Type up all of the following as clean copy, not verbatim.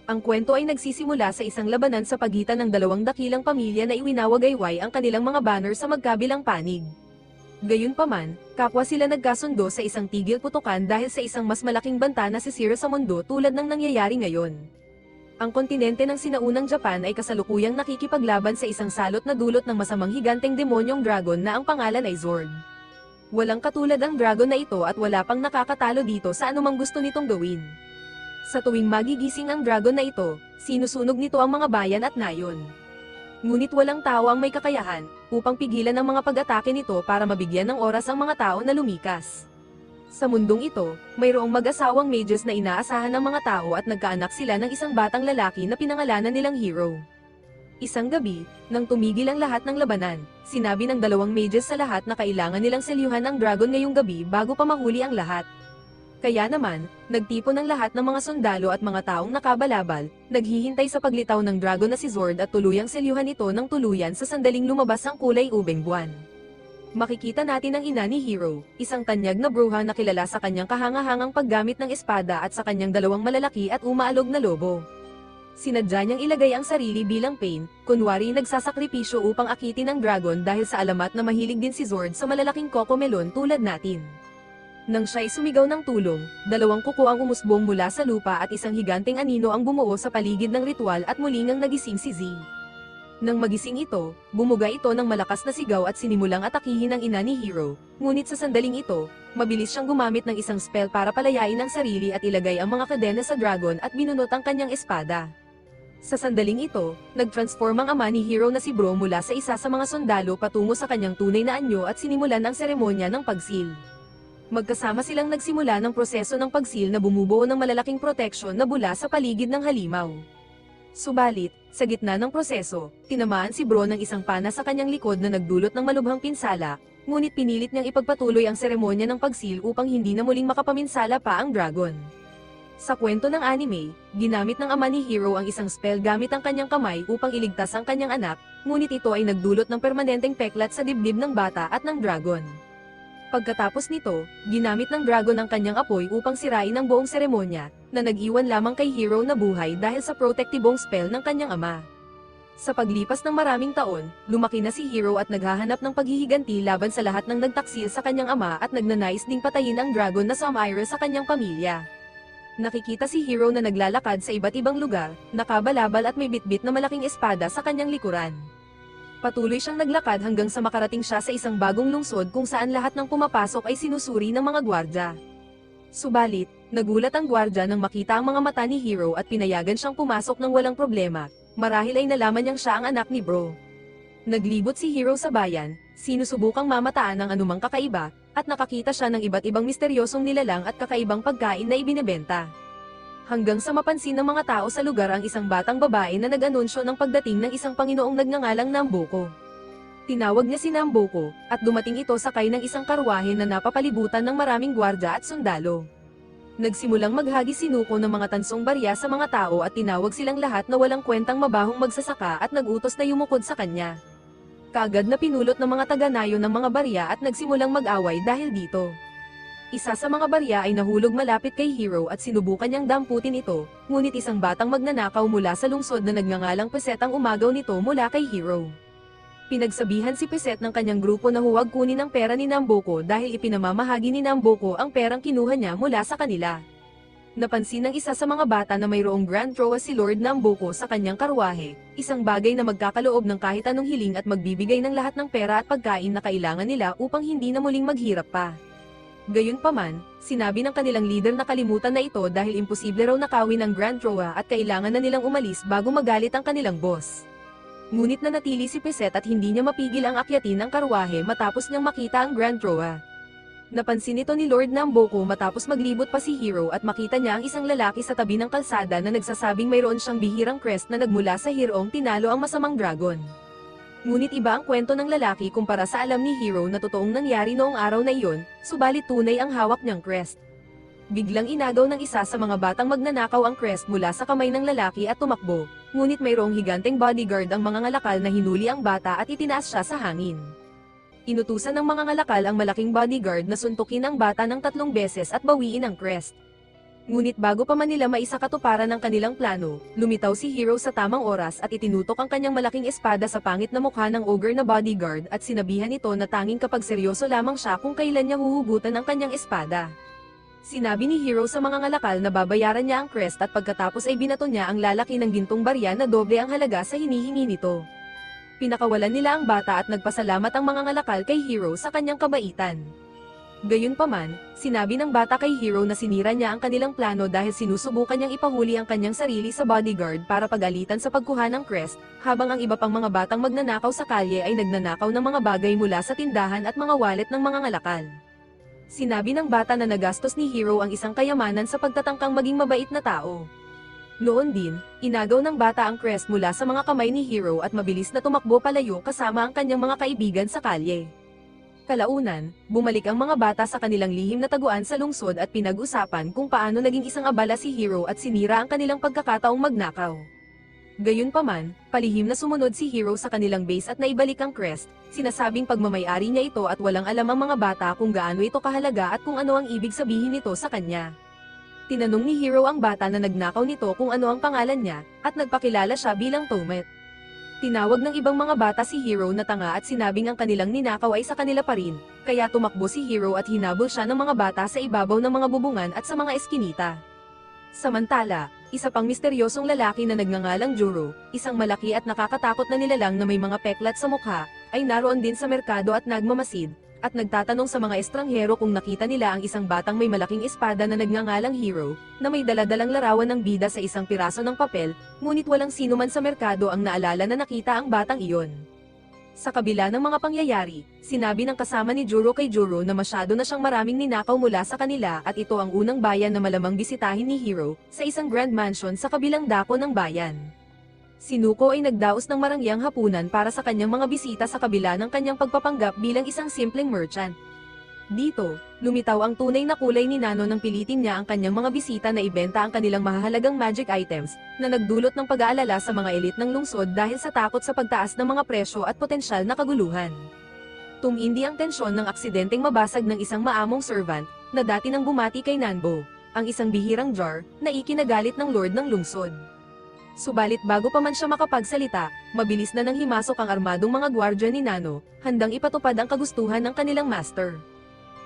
Ang kwento ay nagsisimula sa isang labanan sa pagitan ng dalawang dakilang pamilya na iwinawagayway ang kanilang mga banner sa magkabilang panig. Gayunpaman, kapwa sila nagkasundo sa isang tigil putukan dahil sa isang mas malaking banta na sisira sa mundo tulad ng nangyayari ngayon. Ang kontinente ng sinaunang Japan ay kasalukuyang nakikipaglaban sa isang salot na dulot ng masamang higanteng demonyong dragon na ang pangalan ay Zord. Walang katulad ang dragon na ito at wala pang nakakatalo dito sa anumang gusto nitong gawin. Sa tuwing magigising ang dragon na ito, sinusunog nito ang mga bayan at nayon. Ngunit walang tao ang may kakayahan upang pigilan ang mga pag-atake nito para mabigyan ng oras ang mga tao na lumikas. Sa mundong ito, mayroong mag-asawang mages na inaasahan ng mga tao at nagkaanak sila ng isang batang lalaki na pinangalanan nilang Hero. Isang gabi, nang tumigil ang lahat ng labanan, sinabi ng dalawang mages sa lahat na kailangan nilang selyuhan ang dragon ngayong gabi bago pa mahuli ang lahat. Kaya naman, nagtipon ng lahat ng mga sundalo at mga taong nakabalabal, naghihintay sa paglitaw ng dragon na si Zord at tuluyang selyuhan ito ng tuluyan sa sandaling lumabas ang kulay ubeng buwan. Makikita natin ang ina ni Hero, isang tanyag na bruha na kilala sa kanyang kahangahangang paggamit ng espada at sa kanyang dalawang malalaki at umaalog na lobo. Sinadya niyang ilagay ang sarili bilang pain, kunwari nagsasakripisyo upang akitin ang dragon dahil sa alamat na mahilig din si Zord sa malalaking cocomelon tulad natin. Nang siya'y sumigaw ng tulong, dalawang kuko ang umusbong mula sa lupa at isang higanteng anino ang bumuo sa paligid ng ritual at muling ang nagising si Z. Nang magising ito, bumuga ito ng malakas na sigaw at sinimulang atakihin ang ina ni Hero, ngunit sa sandaling ito, mabilis siyang gumamit ng isang spell para palayain ang sarili at ilagay ang mga kadena sa dragon at binunot ang kanyang espada. Sa sandaling ito, nag-transform ang ama ni Hero na si Bro mula sa isa sa mga sundalo patungo sa kanyang tunay na anyo at sinimulan ang seremonya ng pagsil. Magkasama silang nagsimula ng proseso ng pagsil na bumubuo ng malalaking proteksyon na bula sa paligid ng halimaw. Subalit, sa gitna ng proseso, tinamaan si Bro ng isang pana sa kanyang likod na nagdulot ng malubhang pinsala, ngunit pinilit niyang ipagpatuloy ang seremonya ng pagsil upang hindi na muling makapaminsala pa ang dragon. Sa kwento ng anime, ginamit ng ama ni Hero ang isang spell gamit ang kanyang kamay upang iligtas ang kanyang anak, ngunit ito ay nagdulot ng permanenteng peklat sa dibdib ng bata at ng dragon. Pagkatapos nito, ginamit ng dragon ang kanyang apoy upang sirain ang buong seremonya, na nag-iwan lamang kay Hero na buhay dahil sa protektibong spell ng kanyang ama. Sa paglipas ng maraming taon, lumaki na si Hero at naghahanap ng paghihiganti laban sa lahat ng nagtaksil sa kanyang ama at nagnanais ding patayin ang dragon na Samira sa kanyang pamilya. Nakikita si Hero na naglalakad sa iba't ibang lugar, nakabalabal at may bitbit na malaking espada sa kanyang likuran. Patuloy siyang naglakad hanggang sa makarating siya sa isang bagong lungsod kung saan lahat ng pumapasok ay sinusuri ng mga gwardya. Subalit, nagulat ang gwardya nang makita ang mga mata ni Hero at pinayagan siyang pumasok ng walang problema, marahil ay nalaman niyang siya ang anak ni Bro. Naglibot si Hero sa bayan, sinusubukang mamataan ang anumang kakaiba, at nakakita siya ng iba't ibang misteryosong nilalang at kakaibang pagkain na ibinebenta. Hanggang sa mapansin ng mga tao sa lugar ang isang batang babae na nag-anunsyo ng pagdating ng isang Panginoong nagngangalang Nambuko. Tinawag niya si Nambuko, at dumating ito sakay ng isang karwahe na napapalibutan ng maraming gwardya at sundalo. Nagsimulang maghagi si Nuko ng mga tansong barya sa mga tao at tinawag silang lahat na walang kwentang mabahong magsasaka at nagutos na yumukod sa kanya. Kaagad na pinulot ng mga taga-nayon ng mga barya at nagsimulang mag-away dahil dito. Isa sa mga barya ay nahulog malapit kay Hero at sinubukan niyang damputin ito, ngunit isang batang magnanakaw mula sa lungsod na nagngangalang Peset ang umagaw nito mula kay Hero. Pinagsabihan si Peset ng kanyang grupo na huwag kunin ang pera ni Nambuko dahil ipinamamahagi ni Nambuko ang perang kinuha niya mula sa kanila. Napansin ng isa sa mga bata na mayroong Grand Troa si Lord Nambuko sa kanyang karwahe, isang bagay na magkakaloob ng kahit anong hiling at magbibigay ng lahat ng pera at pagkain na kailangan nila upang hindi na muling maghirap pa. Gayunpaman, sinabi ng kanilang leader na kalimutan na ito dahil imposible raw nakawin ang Grand Troa at kailangan na nilang umalis bago magalit ang kanilang boss. Ngunit nanatili si Peset at hindi niya mapigil ang akyatin ng karwahe matapos niyang makita ang Grand Troa. Napansin ito ni Lord Nambuko matapos maglibot pa si Hero at makita niya ang isang lalaki sa tabi ng kalsada na nagsasabing mayroon siyang bihirang crest na nagmula sa Hiroong tinalo ang masamang dragon. Ngunit iba ang kwento ng lalaki kumpara sa alam ni Hero na totoong nangyari noong araw na iyon, subalit tunay ang hawak niyang crest. Biglang inagaw ng isa sa mga batang magnanakaw ang crest mula sa kamay ng lalaki at tumakbo, ngunit mayroong higanteng bodyguard ang mga ngalakal na hinuli ang bata at itinaas siya sa hangin. Inutusan ng mga ngalakal ang malaking bodyguard na suntukin ang bata ng 3 beses at bawiin ang crest. Ngunit bago pa man nila maisakatuparan ang kanilang plano, lumitaw si Hero sa tamang oras at itinutok ang kanyang malaking espada sa pangit na mukha ng ogre na bodyguard at sinabihan ito na tanging kapag seryoso lamang siya kung kailan niya huhugutan ang kanyang espada. Sinabi ni Hero sa mga ngalakal na babayaran niya ang crest at pagkatapos ay binato niya ang lalaki ng gintong barya na doble ang halaga sa hinihingi nito. Pinakawalan nila ang bata at nagpasalamat ang mga ngalakal kay Hero sa kanyang kabaitan. Gayunpaman, sinabi ng bata kay Hero na sinira niya ang kanilang plano dahil sinusubukan niyang ipahuli ang kanyang sarili sa bodyguard para pagalitan sa pagkuha ng crest, habang ang iba pang mga batang magnanakaw sa kalye ay nagnanakaw ng mga bagay mula sa tindahan at mga wallet ng mga ngalakal. Sinabi ng bata na nagastos ni Hero ang isang kayamanan sa pagtatangkang maging mabait na tao. Noon din, inagaw ng bata ang crest mula sa mga kamay ni Hero at mabilis na tumakbo palayo kasama ang kanyang mga kaibigan sa kalye. Kalaunan, bumalik ang mga bata sa kanilang lihim na taguan sa lungsod at pinag-usapan kung paano naging isang abala si Hero at sinira ang kanilang pagkakataong magnakaw. Gayunpaman, palihim na sumunod si Hero sa kanilang base at naibalik ang crest, sinasabing pagmamay-ari niya ito at walang alam ang mga bata kung gaano ito kahalaga at kung ano ang ibig sabihin nito sa kanya. Tinanong ni Hero ang bata na nagnakaw nito kung ano ang pangalan niya, at nagpakilala siya bilang Tomet. Tinawag ng ibang mga bata si Hero na tanga at sinabing ang kanilang ninakaw ay sa kanila pa rin, kaya tumakbo si Hero at hinabol siya ng mga bata sa ibabaw ng mga bubungan at sa mga eskinita. Samantala, isa pang misteryosong lalaki na nagngangalang Juro, isang malaki at nakakatakot na nilalang na may mga peklat sa mukha, ay naroon din sa merkado at nagmamasid, at nagtatanong sa mga estranghero kung nakita nila ang isang batang may malaking espada na nagngangalang Hero, na may daladalang larawan ng bida sa isang piraso ng papel, ngunit walang sino man sa merkado ang naalala na nakita ang batang iyon. Sa kabila ng mga pangyayari, sinabi ng kasama ni Juro kay Juro na masyado na siyang maraming ninakaw mula sa kanila at ito ang unang bayan na malamang bisitahin ni Hero, sa isang grand mansion sa kabilang dako ng bayan. Sinuko ay nagdaos ng marangyang hapunan para sa kanyang mga bisita sa kabila ng kanyang pagpapanggap bilang isang simpleng merchant. Dito, lumitaw ang tunay na kulay ni Nano nang pilitin niya ang kanyang mga bisita na ibenta ang kanilang mahahalagang magic items, na nagdulot ng pag-aalala sa mga elit ng lungsod dahil sa takot sa pagtaas ng mga presyo at potensyal na kaguluhan. Tumindi ang tensyon ng aksidenteng mabasag ng isang maamong servant, na dati nang bumati kay Nanbo, ang isang bihirang jar, na ikinagalit ng lord ng lungsod. Subalit bago pa man siya makapagsalita, mabilis na nang himasok ang armadong mga gwardya ni Nano, handang ipatupad ang kagustuhan ng kanilang master.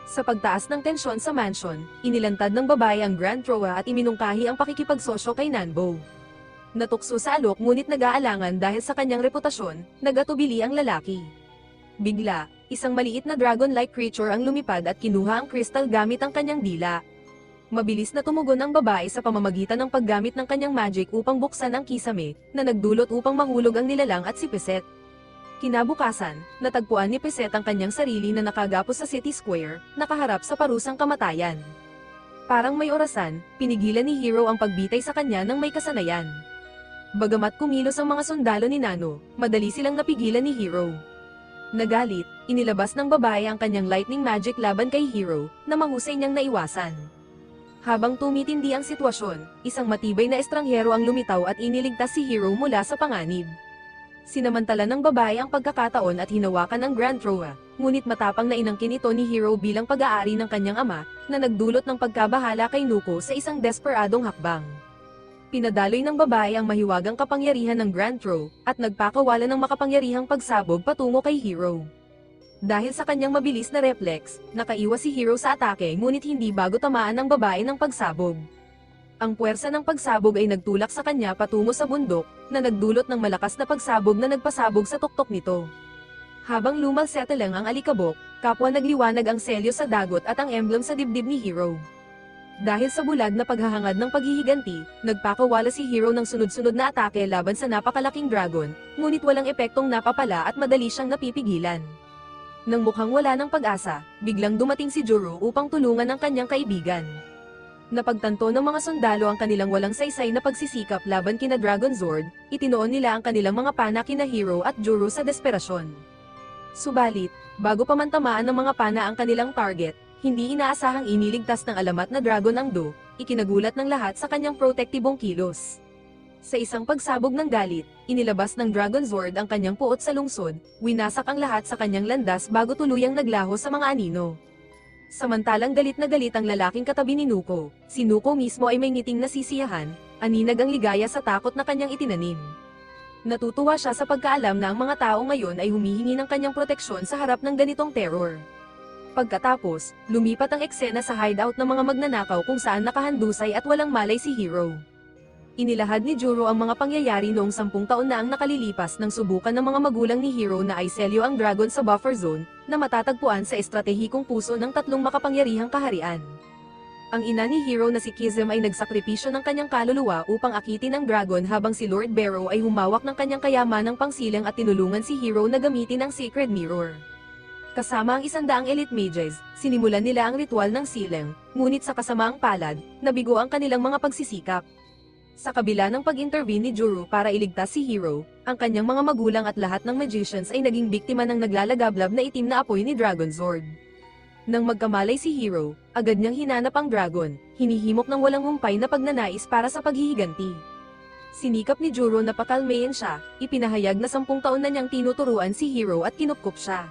Sa pagtaas ng tensyon sa mansion, inilantad ng babae ang Grand Troa at iminungkahi ang pakikipagsosyo kay Nanbo. Natukso sa alok ngunit nag-aalangan dahil sa kanyang reputasyon, nagatubili ang lalaki. Bigla, isang maliit na dragon-like creature ang lumipad at kinuha ang crystal gamit ang kanyang dila. Mabilis na tumugon ang babae sa pamamagitan ng paggamit ng kanyang magic upang buksan ang kisame, na nagdulot upang mahulog ang nilalang at si Piset. Kinabukasan, natagpuan ni Piset ang kanyang sarili na nakagapos sa City Square, nakaharap sa parusang kamatayan. Parang may orasan, pinigilan ni Hero ang pagbitay sa kanya ng may kasanayan. Bagamat kumilos ang mga sundalo ni Nano, madali silang napigilan ni Hero. Nagalit, inilabas ng babae ang kanyang lightning magic laban kay Hero, na mahusay niyang naiwasan. Habang tumitindi ang sitwasyon, isang matibay na estranghero ang lumitaw at iniligtas si Hero mula sa panganib. Sinamantala ng babae ang pagkakataon at hinawakan ang Grand Troa, ngunit matapang na inangkin ito ni Hero bilang pag-aari ng kanyang ama, na nagdulot ng pagkabahala kay Nuko sa isang desperadong hakbang. Pinadaloy ng babae ang mahiwagang kapangyarihan ng Grand Tro, at nagpakawala ng makapangyarihang pagsabog patungo kay Hero. Dahil sa kanyang mabilis na reflex, nakaiwas si Hero sa atake ngunit hindi bago tamaan ng babae ng pagsabog. Ang puwersa ng pagsabog ay nagtulak sa kanya patungo sa bundok, na nagdulot ng malakas na pagsabog na nagpasabog sa tuktok nito. Habang lumalsetelang ang alikabok, kapwa nagliwanag ang selyo sa dagot at ang emblem sa dibdib ni Hero. Dahil sa bulag na paghahangad ng paghihiganti, nagpakawala si Hero ng sunod-sunod na atake laban sa napakalaking dragon, ngunit walang epektong napapala at madali siyang napipigilan. Nang mukhang wala ng pag-asa, biglang dumating si Juro upang tulungan ang kanyang kaibigan. Napagtanto ng mga sundalo ang kanilang walang saysay na pagsisikap laban kina Dragon Zord, itinoon nila ang kanilang mga pana kina Hero at Juro sa desperasyon. Subalit, bago pa man tamaan ng mga pana ang kanilang target, hindi inaasahang iniligtas ng alamat na dragon ang Do, ikinagulat ng lahat sa kanyang protektibong kilos. Sa isang pagsabog ng galit, inilabas ng Dragon Zord ang kanyang puot sa lungsod, winasak ang lahat sa kanyang landas bago tuluyang naglaho sa mga anino. Samantalang galit na galit ang lalaking katabi ni Nuko, si Nuko mismo ay may ngiting nasisiyahan, aninag ang ligaya sa takot na kanyang itinanim. Natutuwa siya sa pagkaalam na ang mga tao ngayon ay humihingi ng kanyang proteksyon sa harap ng ganitong terror. Pagkatapos, lumipat ang eksena sa hideout ng mga magnanakaw kung saan nakahandusay at walang malay si Hiro. Inilahad ni Juro ang mga pangyayari noong 10 taon na ang nakalilipas nang subukan ng mga magulang ni Hiro na aiselyo ang dragon sa buffer zone, na matatagpuan sa estratehikong puso ng 3 makapangyarihang kaharian. Ang ina ni Hiro na si Kizem ay nagsakripisyo ng kanyang kaluluwa upang akitin ang dragon habang si Lord Barrow ay humawak ng kanyang kayamanang pangsilang at tinulungan si Hiro na gamitin ang Sacred Mirror. Kasama ang 100 elite mages, sinimulan nila ang ritual ng silang, ngunit sa kasamaang palad, nabigo ang kanilang mga pagsisikap. Sa kabila ng pag-intervene ni Juro para iligtas si Hiro, ang kanyang mga magulang at lahat ng magicians ay naging biktima ng naglalagablab na itim na apoy ni Dragon Zord. Nang magkamalay si Hiro, agad niyang hinanap ang dragon, hinihimok ng walang humpay na pagnanais para sa paghihiganti. Sinikap ni Juro na pakalmayin siya, ipinahayag na 10 taon na niyang tinuturuan si Hiro at kinupkup siya.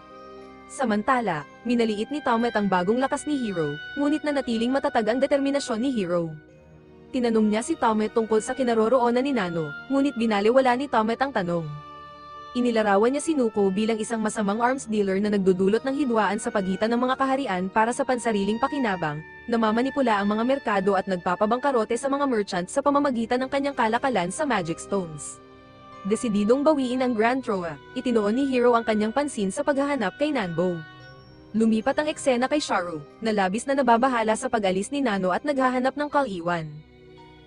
Samantala, minaliit ni Tomet ang bagong lakas ni Hiro, ngunit nanatiling matatag ang determinasyon ni Hiro. Tinanong niya si Tomet tungkol sa kinaroroonan ni Nano, ngunit binaliwala ni Tomet ang tanong. Inilarawan niya si Nuko bilang isang masamang arms dealer na nagdudulot ng hidwaan sa pagitan ng mga kaharian para sa pansariling pakinabang, namamanipula ang mga merkado at nagpapabangkarote sa mga merchant sa pamamagitan ng kanyang kalakalan sa Magic Stones. Desididong bawiin ang Grand Troa, itinuon ni Hiro ang kanyang pansin sa paghahanap kay Nanbo. Lumipat ang eksena kay Sharu, na labis na nababahala sa pag-alis ni Nano at naghahanap ng kal-iwan.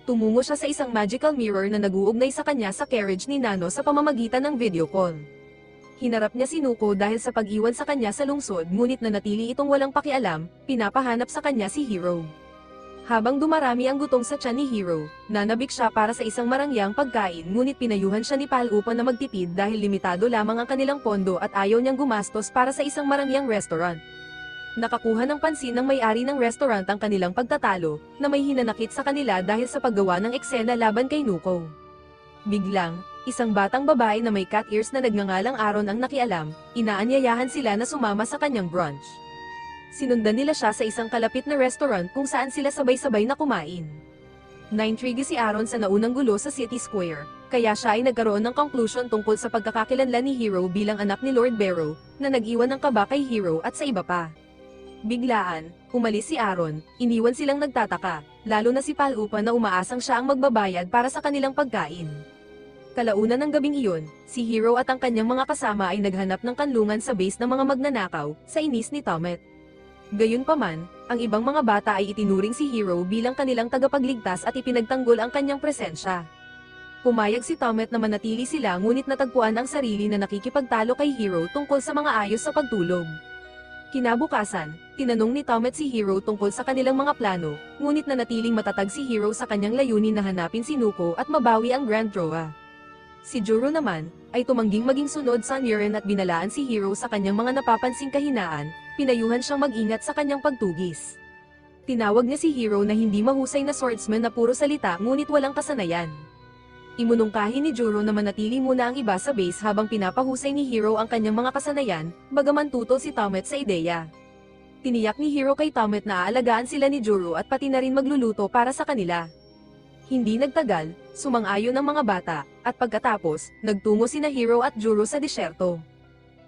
Tumungo siya sa isang magical mirror na nag-uugnay sa kanya sa carriage ni Nano sa pamamagitan ng video call. Hinarap niya si Nuko dahil sa pag-iwan sa kanya sa lungsod, ngunit nanatili itong walang pakialam, pinapahanap sa kanya si Hiro. Habang dumarami ang gutom sa tiyan ni Hiro, nanabik siya para sa isang marangyang pagkain, ngunit pinayuhan siya ni Pal upang na magtipid dahil limitado lamang ang kanilang pondo at ayaw niyang gumastos para sa isang marangyang restaurant. Nakakuha ng pansin ng may-ari ng restaurant ang kanilang pagtatalo, na may hinanakit sa kanila dahil sa paggawa ng eksena laban kay Nuko. Biglang, isang batang babae na may cat ears na nagngangalang Aaron ang nakialam, inaanyayahan sila na sumama sa kanyang brunch. Sinundan nila siya sa isang kalapit na restaurant kung saan sila sabay-sabay na kumain. Naintrigue si Aaron sa naunang gulo sa City Square, kaya siya ay nagkaroon ng conclusion tungkol sa pagkakakilanlan ni Hiro bilang anak ni Lord Barrow, na nag-iwan ng kaba kay Hiro at sa iba pa. Biglaan, umalis si Aaron, iniwan silang nagtataka, lalo na si Pal Upa na umaasang siya ang magbabayad para sa kanilang pagkain. Kalaunan ng gabing iyon, si Hiro at ang kanyang mga kasama ay naghanap ng kanlungan sa base ng mga magnanakaw, sa inis ni Tomet. Gayunpaman, ang ibang mga bata ay itinuring si Hiro bilang kanilang tagapagligtas at ipinagtanggol ang kanyang presensya. Pumayag si Tomet na manatili sila ngunit natagpuan ang sarili na nakikipagtalo kay Hiro tungkol sa mga ayos sa pagtulog. Kinabukasan, tinanong ni Tomet si Hiro tungkol sa kanilang mga plano, ngunit nanatiling matatag si Hiro sa kanyang layunin na hanapin si Nuko at mabawi ang Grand Troa. Si Juro naman, ay tumangging maging sunod sa Niren at binalaan si Hiro sa kanyang mga napapansing kahinaan, pinayuhan siyang mag-ingat sa kanyang pagtugis. Tinawag niya si Hiro na hindi mahusay na swordsman na puro salita ngunit walang kasanayan. Imunungkahi ni Juro na manatili muna ang iba sa base habang pinapahusay ni Hiro ang kanyang mga kasanayan, bagaman tutol si Tomet sa ideya. Tiniyak ni Hiro kay Tomet na aalagaan sila ni Juro at pati na rin magluluto para sa kanila. Hindi nagtagal, sumang-ayon ang mga bata, at pagkatapos, nagtungo sina Hiro at Juro sa disyerto.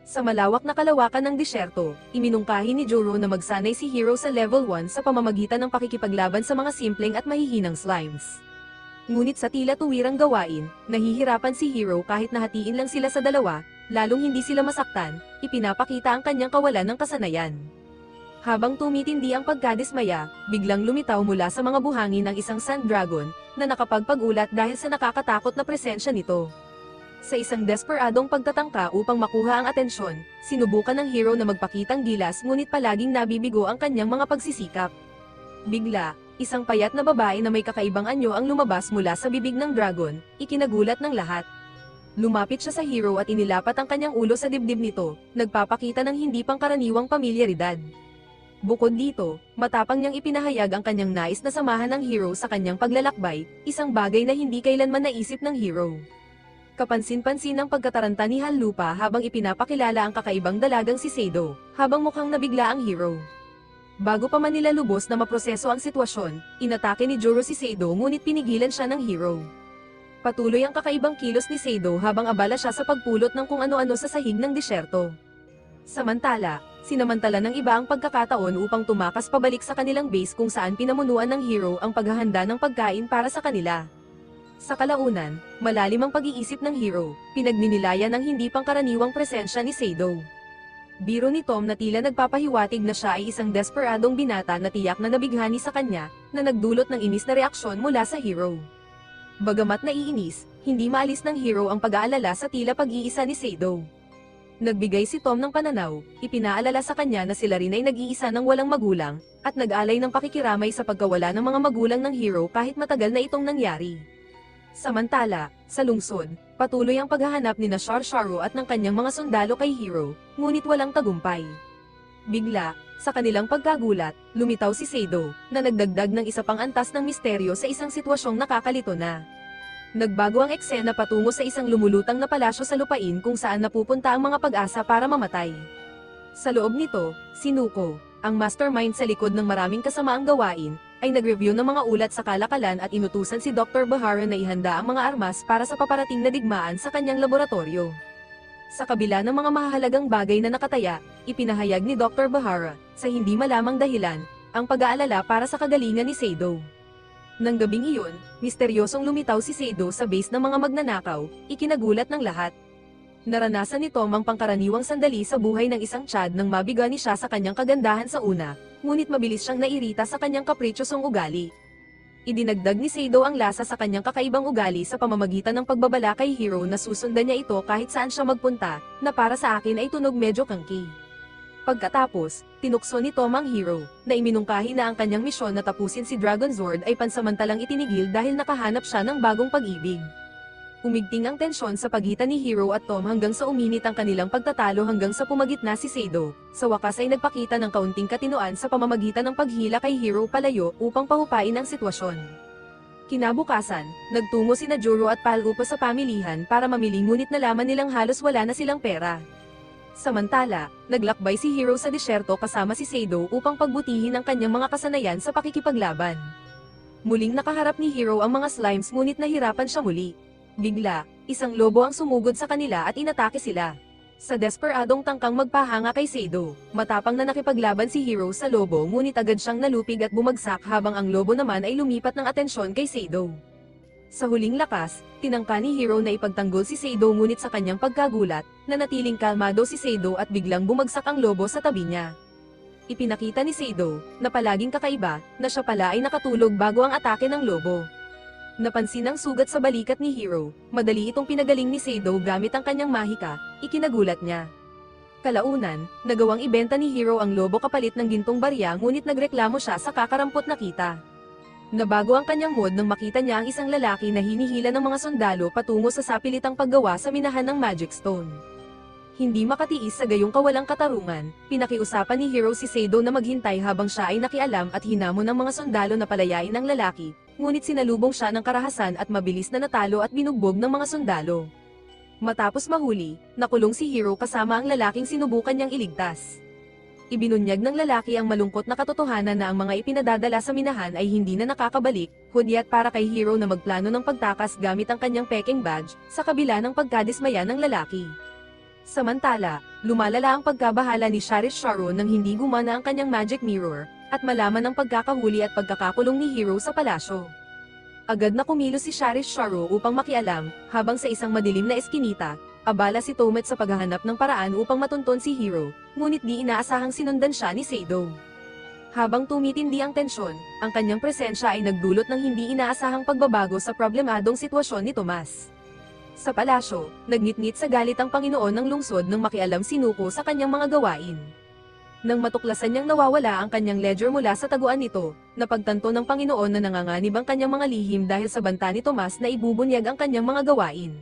Sa malawak na kalawakan ng disyerto, iminungkahi ni Juro na magsanay si Hiro sa level 1 sa pamamagitan ng pakikipaglaban sa mga simpleng at mahihinang slimes. Ngunit sa tila tuwirang gawain, nahihirapan si Hiro kahit nahatiin lang sila sa dalawa, lalong hindi sila masaktan, ipinapakita ang kanyang kawalan ng kasanayan. Habang tumitindi ang pagkadismaya, biglang lumitaw mula sa mga buhangin ng isang sand dragon, na nakapagpagulat dahil sa nakakatakot na presensya nito. Sa isang desperadong pagtatangka upang makuha ang atensyon, sinubukan ng Hiro na magpakitang gilas ngunit palaging nabibigo ang kanyang mga pagsisikap. Bigla, isang payat na babae na may kakaibang anyo ang lumabas mula sa bibig ng dragon, ikinagulat ng lahat. Lumapit siya sa Hiro at inilapat ang kanyang ulo sa dibdib nito, nagpapakita ng hindi pangkaraniwang pamilyaridad. Bukod dito, matapang niyang ipinahayag ang kanyang nais na samahan ng Hiro sa kanyang paglalakbay, isang bagay na hindi kailanman naisip ng Hiro. Kapansin-pansin ang pagkataranta ni Hallupa habang ipinapakilala ang kakaibang dalagang si Seido, habang mukhang nabigla ang Hiro. Bago pa man nila lubos na maproseso ang sitwasyon, inatake ni Juro si Seido ngunit pinigilan siya ng Hero. Patuloy ang kakaibang kilos ni Seido habang abala siya sa pagpulot ng kung ano-ano sa sahig ng disyerto. Samantala, sinamantala ng iba ang pagkakataon upang tumakas pabalik sa kanilang base kung saan pinamunuan ng Hero ang paghahanda ng pagkain para sa kanila. Sa kalaunan, malalim ang pag-iisip ng Hero, pinagninilaya ng hindi pangkaraniwang presensya ni Seido. Biro ni Tom na tila nagpapahiwatig na siya ay isang desperadong binata na tiyak na nabighani sa kanya, na nagdulot ng inis na reaksyon mula sa Hero. Bagamat naiinis, hindi maalis ng Hero ang pag-aalala sa tila pag-iisa ni Seido. Nagbigay si Tom ng pananaw, ipinaalala sa kanya na sila rin ay nag-iisa ng walang magulang, at nag-alay ng pakikiramay sa pagkawala ng mga magulang ng Hero kahit matagal na itong nangyari. Samantala, sa lungsod, patuloy ang paghahanap ni Sharo at ng kanyang mga sundalo kay Hero, ngunit walang tagumpay. Bigla, sa kanilang pagkagulat, lumitaw si Seido, na nagdagdag ng isa pang antas ng misteryo sa isang sitwasyong nakakalito na. Nagbago ang eksena patungo sa isang lumulutang na palasyo sa lupain kung saan napupunta ang mga pag-asa para mamatay. Sa loob nito, si Nuko, ang mastermind sa likod ng maraming kasamaang gawain, ay nag-review ng mga ulat sa kalakalan at inutusan si Dr. Bahara na ihanda ang mga armas para sa paparating na digmaan sa kanyang laboratorio. Sa kabila ng mga mahalagang bagay na nakataya, ipinahayag ni Dr. Bahara, sa hindi malamang dahilan, ang pag-aalala para sa kagalingan ni Seido. Nang gabing iyon, misteryosong lumitaw si Seido sa base ng mga magnanakaw, ikinagulat ng lahat. Naranasan ni Tom ang pangkaraniwang sandali sa buhay ng isang Chad nang mabigani siya sa kanyang kagandahan sa una, ngunit mabilis siyang nairita sa kanyang kaprityosong ugali. Idinagdag ni Seido ang lasa sa kanyang kakaibang ugali sa pamamagitan ng pagbabala kay Hero na susundan niya ito kahit saan siya magpunta, na para sa akin ay tunog medyo kangki. Pagkatapos, tinukso ni Tom ang Hero, na iminungkahi na ang kanyang misyon na tapusin si Dragon Zord ay pansamantalang itinigil dahil nakahanap siya ng bagong pag-ibig. Umigting ang tensyon sa pagitan ni Hero at Tom hanggang sa uminit ang kanilang pagtatalo hanggang sa pumagitna si Seido. Sa wakas ay nagpakita ng kaunting katinoan sa pamamagitan ng paghila kay Hero palayo upang pahupain ang sitwasyon. Kinabukasan, nagtungo sina Juro at Palupa sa pamilihan para mamili ngunit nalaman nilang halos wala na silang pera. Samantala, naglakbay si Hero sa disyerto kasama si Seido upang pagbutihin ang kanyang mga kasanayan sa pakikipaglaban. Muling nakaharap ni Hero ang mga slimes ngunit nahirapan siya muli. Bigla, isang lobo ang sumugod sa kanila at inatake sila. Sa desperadong tangkang magpahanga kay Seido, matapang na nakipaglaban si Hero sa lobo ngunit agad siyang nalupig at bumagsak habang ang lobo naman ay lumipat ng atensyon kay Seido. Sa huling lakas, tinangka ni Hero na ipagtanggol si Seido ngunit sa kanyang pagkagulat, nanatiling kalmado si Seido at biglang bumagsak ang lobo sa tabi niya. Ipinakita ni Seido, na palaging kakaiba, na siya pala ay nakatulog bago ang atake ng lobo. Napansin ang sugat sa balikat ni Hero, madali itong pinagaling ni Seido gamit ang kanyang mahika, ikinagulat niya. Kalaunan, nagawang ibenta ni Hero ang lobo kapalit ng gintong barya ngunit nagreklamo siya sa kakarampot na kita. Nabago ang kanyang mood nang makita niya ang isang lalaki na hinihila ng mga sundalo patungo sa sapilitang paggawa sa minahan ng Magic Stone. Hindi makatiis sa gayong kawalang katarungan, pinakiusapan ni Hero si Seido na maghintay habang siya ay nakialam at hinamon ng mga sundalo na palayain ang lalaki, ngunit sinalubong siya ng karahasan at mabilis na natalo at binugbog ng mga sundalo. Matapos mahuli, nakulong si Hero kasama ang lalaking sinubukan niyang iligtas. Ibinunyag ng lalaki ang malungkot na katotohanan na ang mga ipinadadala sa minahan ay hindi na nakakabalik, hudyat para kay Hero na magplano ng pagtakas gamit ang kanyang peking badge, sa kabila ng pagkadismaya ng lalaki. Samantala, lumalala ang pagkabahala ni Sharo nang hindi gumana ang kanyang magic mirror, at malaman ang pagkakahuli at pagkakakulong ni Hero sa palasyo. Agad na kumilos si Sharo upang makialam, habang sa isang madilim na eskinita, abala si Tomet sa paghahanap ng paraan upang matunton si Hero, ngunit di inaasahang sinundan siya ni Seido. Habang tumitindi ang tensyon, ang kanyang presensya ay nagdulot ng hindi inaasahang pagbabago sa problemadong sitwasyon ni Tomas. Sa palasyo, nagnitngit sa galit ang Panginoon ng lungsod nang makialam si Nuko sa kanyang mga gawain. Nang matuklasan niyang nawawala ang kanyang ledger mula sa taguan nito, napagtanto ng Panginoon na nanganganib ang kanyang mga lihim dahil sa banta ni Tomas na ibubunyag ang kanyang mga gawain.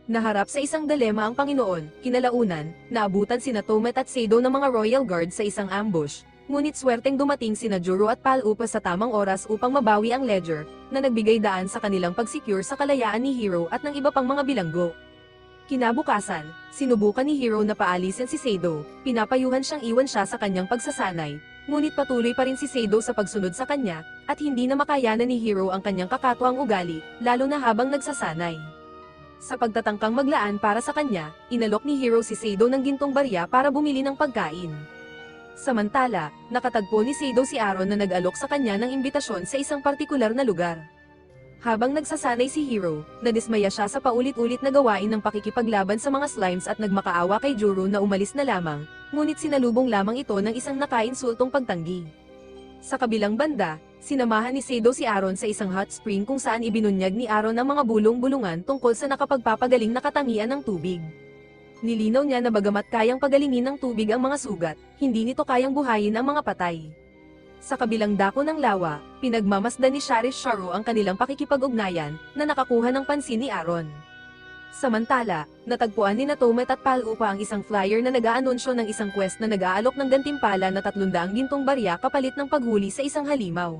Naharap sa isang dilema ang Panginoon, kinalaunan, naabutan sina Tomet at Seido ng mga Royal Guard sa isang ambush, ngunit swerteng dumating sina Juro at Palupa sa tamang oras upang mabawi ang ledger, na nagbigay daan sa kanilang pag-secure sa kalayaan ni Hero at ng iba pang mga bilanggo. Kinabukasan, sinubukan ni Hiro na paalisin si Seido, pinapayuhan siyang iwan siya sa kanyang pagsasanay, ngunit patuloy pa rin si Seido sa pagsunod sa kanya, at hindi na makayanan ni Hiro ang kanyang kakatwang ugali, lalo na habang nagsasanay. Sa pagtatangkang maglaan para sa kanya, inalok ni Hiro si Seido ng gintong barya para bumili ng pagkain. Samantala, nakatagpo ni Seido si Aaron na nag-alok sa kanya ng imbitasyon sa isang partikular na lugar. Habang nagsasanay si Hiro, nadismaya siya sa paulit-ulit na gawain ng pakikipaglaban sa mga slimes at nagmakaawa kay Juro na umalis na lamang, ngunit sinalubong lamang ito ng isang nakainsultong pagtanggi. Sa kabilang banda, sinamahan ni Seido si Aaron sa isang hot spring kung saan ibinunyag ni Aaron ang mga bulong-bulungan tungkol sa nakapagpapagaling na katangian ng tubig. Nilinaw niya na bagamat kayang pagalingin ng tubig ang mga sugat, hindi nito kayang buhayin ang mga patay. Sa kabilang dako ng lawa, pinagmamasdan ni Sharish Sharo ang kanilang pakikipag-ugnayan, na nakakuha ng pansin ni Aaron. Samantala, natagpuan ni Tomet at Palupa ang isang flyer na nag-aanunsyo ng isang quest na nag-aalok ng gantimpala na 300 gintong barya kapalit ng paghuli sa isang halimaw.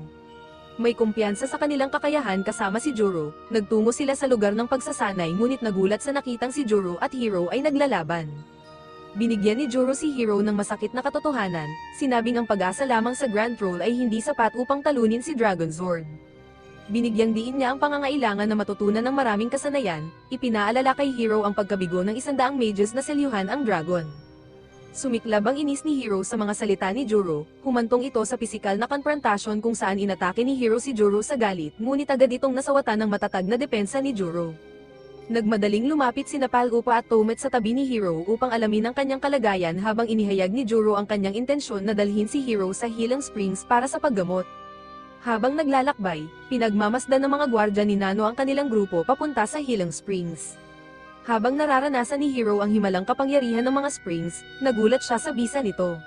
May kumpiyansa sa kanilang kakayahan kasama si Juro, nagtungo sila sa lugar ng pagsasanay ngunit nagulat sa nakitang si Juro at Hiro ay naglalaban. Binigyan ni Juro si Hiro ng masakit na katotohanan, sinabing ang pag-asa lamang sa Grand Roll ay hindi sapat upang talunin si Dragonzord. Binigyang diin niya ang pangangailangan na matutunan ng maraming kasanayan, ipinaalala kay Hiro ang pagkabigo ng 100 mages na selyuhan ang dragon. Sumiklab ang inis ni Hiro sa mga salita ni Juro, humantong ito sa pisikal na konfrontasyon kung saan inatake ni Hiro si Juro sa galit ngunit agad itong nasawatan ng matatag na depensa ni Juro. Nagmadaling lumapit sina Palupa at Tomet sa tabi ni Hiro upang alamin ang kanyang kalagayan habang inihayag ni Juro ang kanyang intensyon na dalhin si Hiro sa Healing Springs para sa paggamot. Habang naglalakbay, pinagmamasdan ng mga gwardya ni Nano ang kanilang grupo papunta sa Healing Springs. Habang nararanasan ni Hiro ang himalang kapangyarihan ng mga springs, nagulat siya sa bisa nito.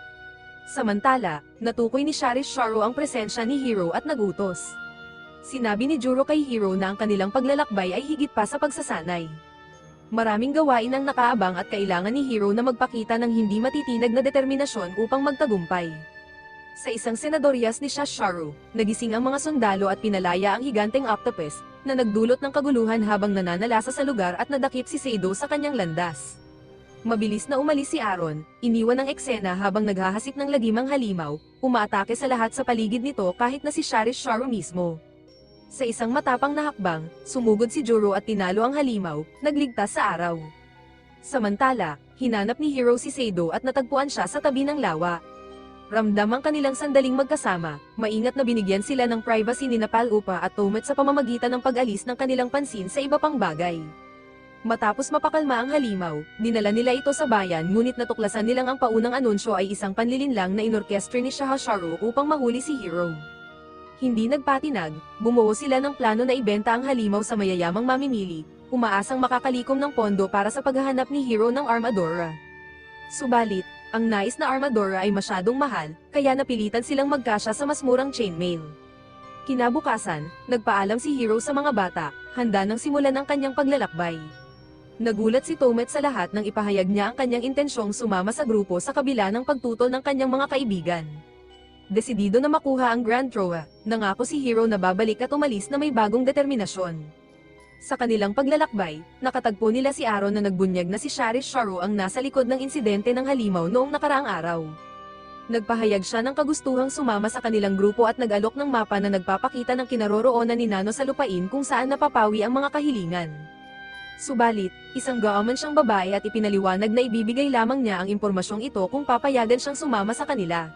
Samantala, natukoy ni Sharish Sharo ang presensya ni Hiro at nagutos. Sinabi ni Juro kay Hiro na ang kanilang paglalakbay ay higit pa sa pagsasanay. Maraming gawain ang nakaabang at kailangan ni Hiro na magpakita ng hindi matitinag na determinasyon upang magtagumpay. Sa isang senadoryas ni Shasharo, nagising ang mga sundalo at pinalaya ang higanteng octopus, na nagdulot ng kaguluhan habang nananalasa sa lugar at nadakip si Seido sa kanyang landas. Mabilis na umalis si Aaron, iniwan ang eksena habang naghahasik ng lagimang halimaw, umaatake sa lahat sa paligid nito kahit na si Sharish Sharo mismo. Sa isang matapang na hakbang, sumugod si Juro at tinalo ang halimaw, nagligtas sa araw. Samantala, hinanap ni Hiro si Seido at natagpuan siya sa tabi ng lawa. Ramdam ang kanilang sandaling magkasama, maingat na binigyan sila ng privacy ni Palupa at Tomet sa pamamagitan ng pag-alis ng kanilang pansin sa iba pang bagay. Matapos mapakalma ang halimaw, dinala nila ito sa bayan ngunit natuklasan nilang ang paunang anunsyo ay isang panlilinlang na inorkestre ni Shahasharo upang mahuli si Hiro. Hindi nagpatinag, bumuo sila ng plano na ibenta ang halimaw sa mayayamang mamimili, umaasang makakalikom ng pondo para sa paghahanap ni Hiro ng armadura. Subalit, ang nais na armadura ay masyadong mahal, kaya napilitan silang magkasya sa mas murang chainmail. Kinabukasan, nagpaalam si Hiro sa mga bata, handa nang simulan ang kanyang paglalakbay. Nagulat si Tomet sa lahat nang ipahayag niya ang kanyang intensyong sumama sa grupo sa kabila ng pagtutol ng kanyang mga kaibigan. Desidido na makuha ang Grand Troa, nangako si Hiro na babalik at umalis na may bagong determinasyon. Sa kanilang paglalakbay, nakatagpo nila si Aaron na nagbunyag na si Sharish Sharo ang nasa likod ng insidente ng halimaw noong nakaraang araw. Nagpahayag siya ng kagustuhang sumama sa kanilang grupo at nag-alok ng mapa na nagpapakita ng kinaroroonan ni Nano sa lupain kung saan napapawi ang mga kahilingan. Subalit, isang gaaman siyang babae at ipinaliwanag na ibibigay lamang niya ang impormasyong ito kung papayagan siyang sumama sa kanila.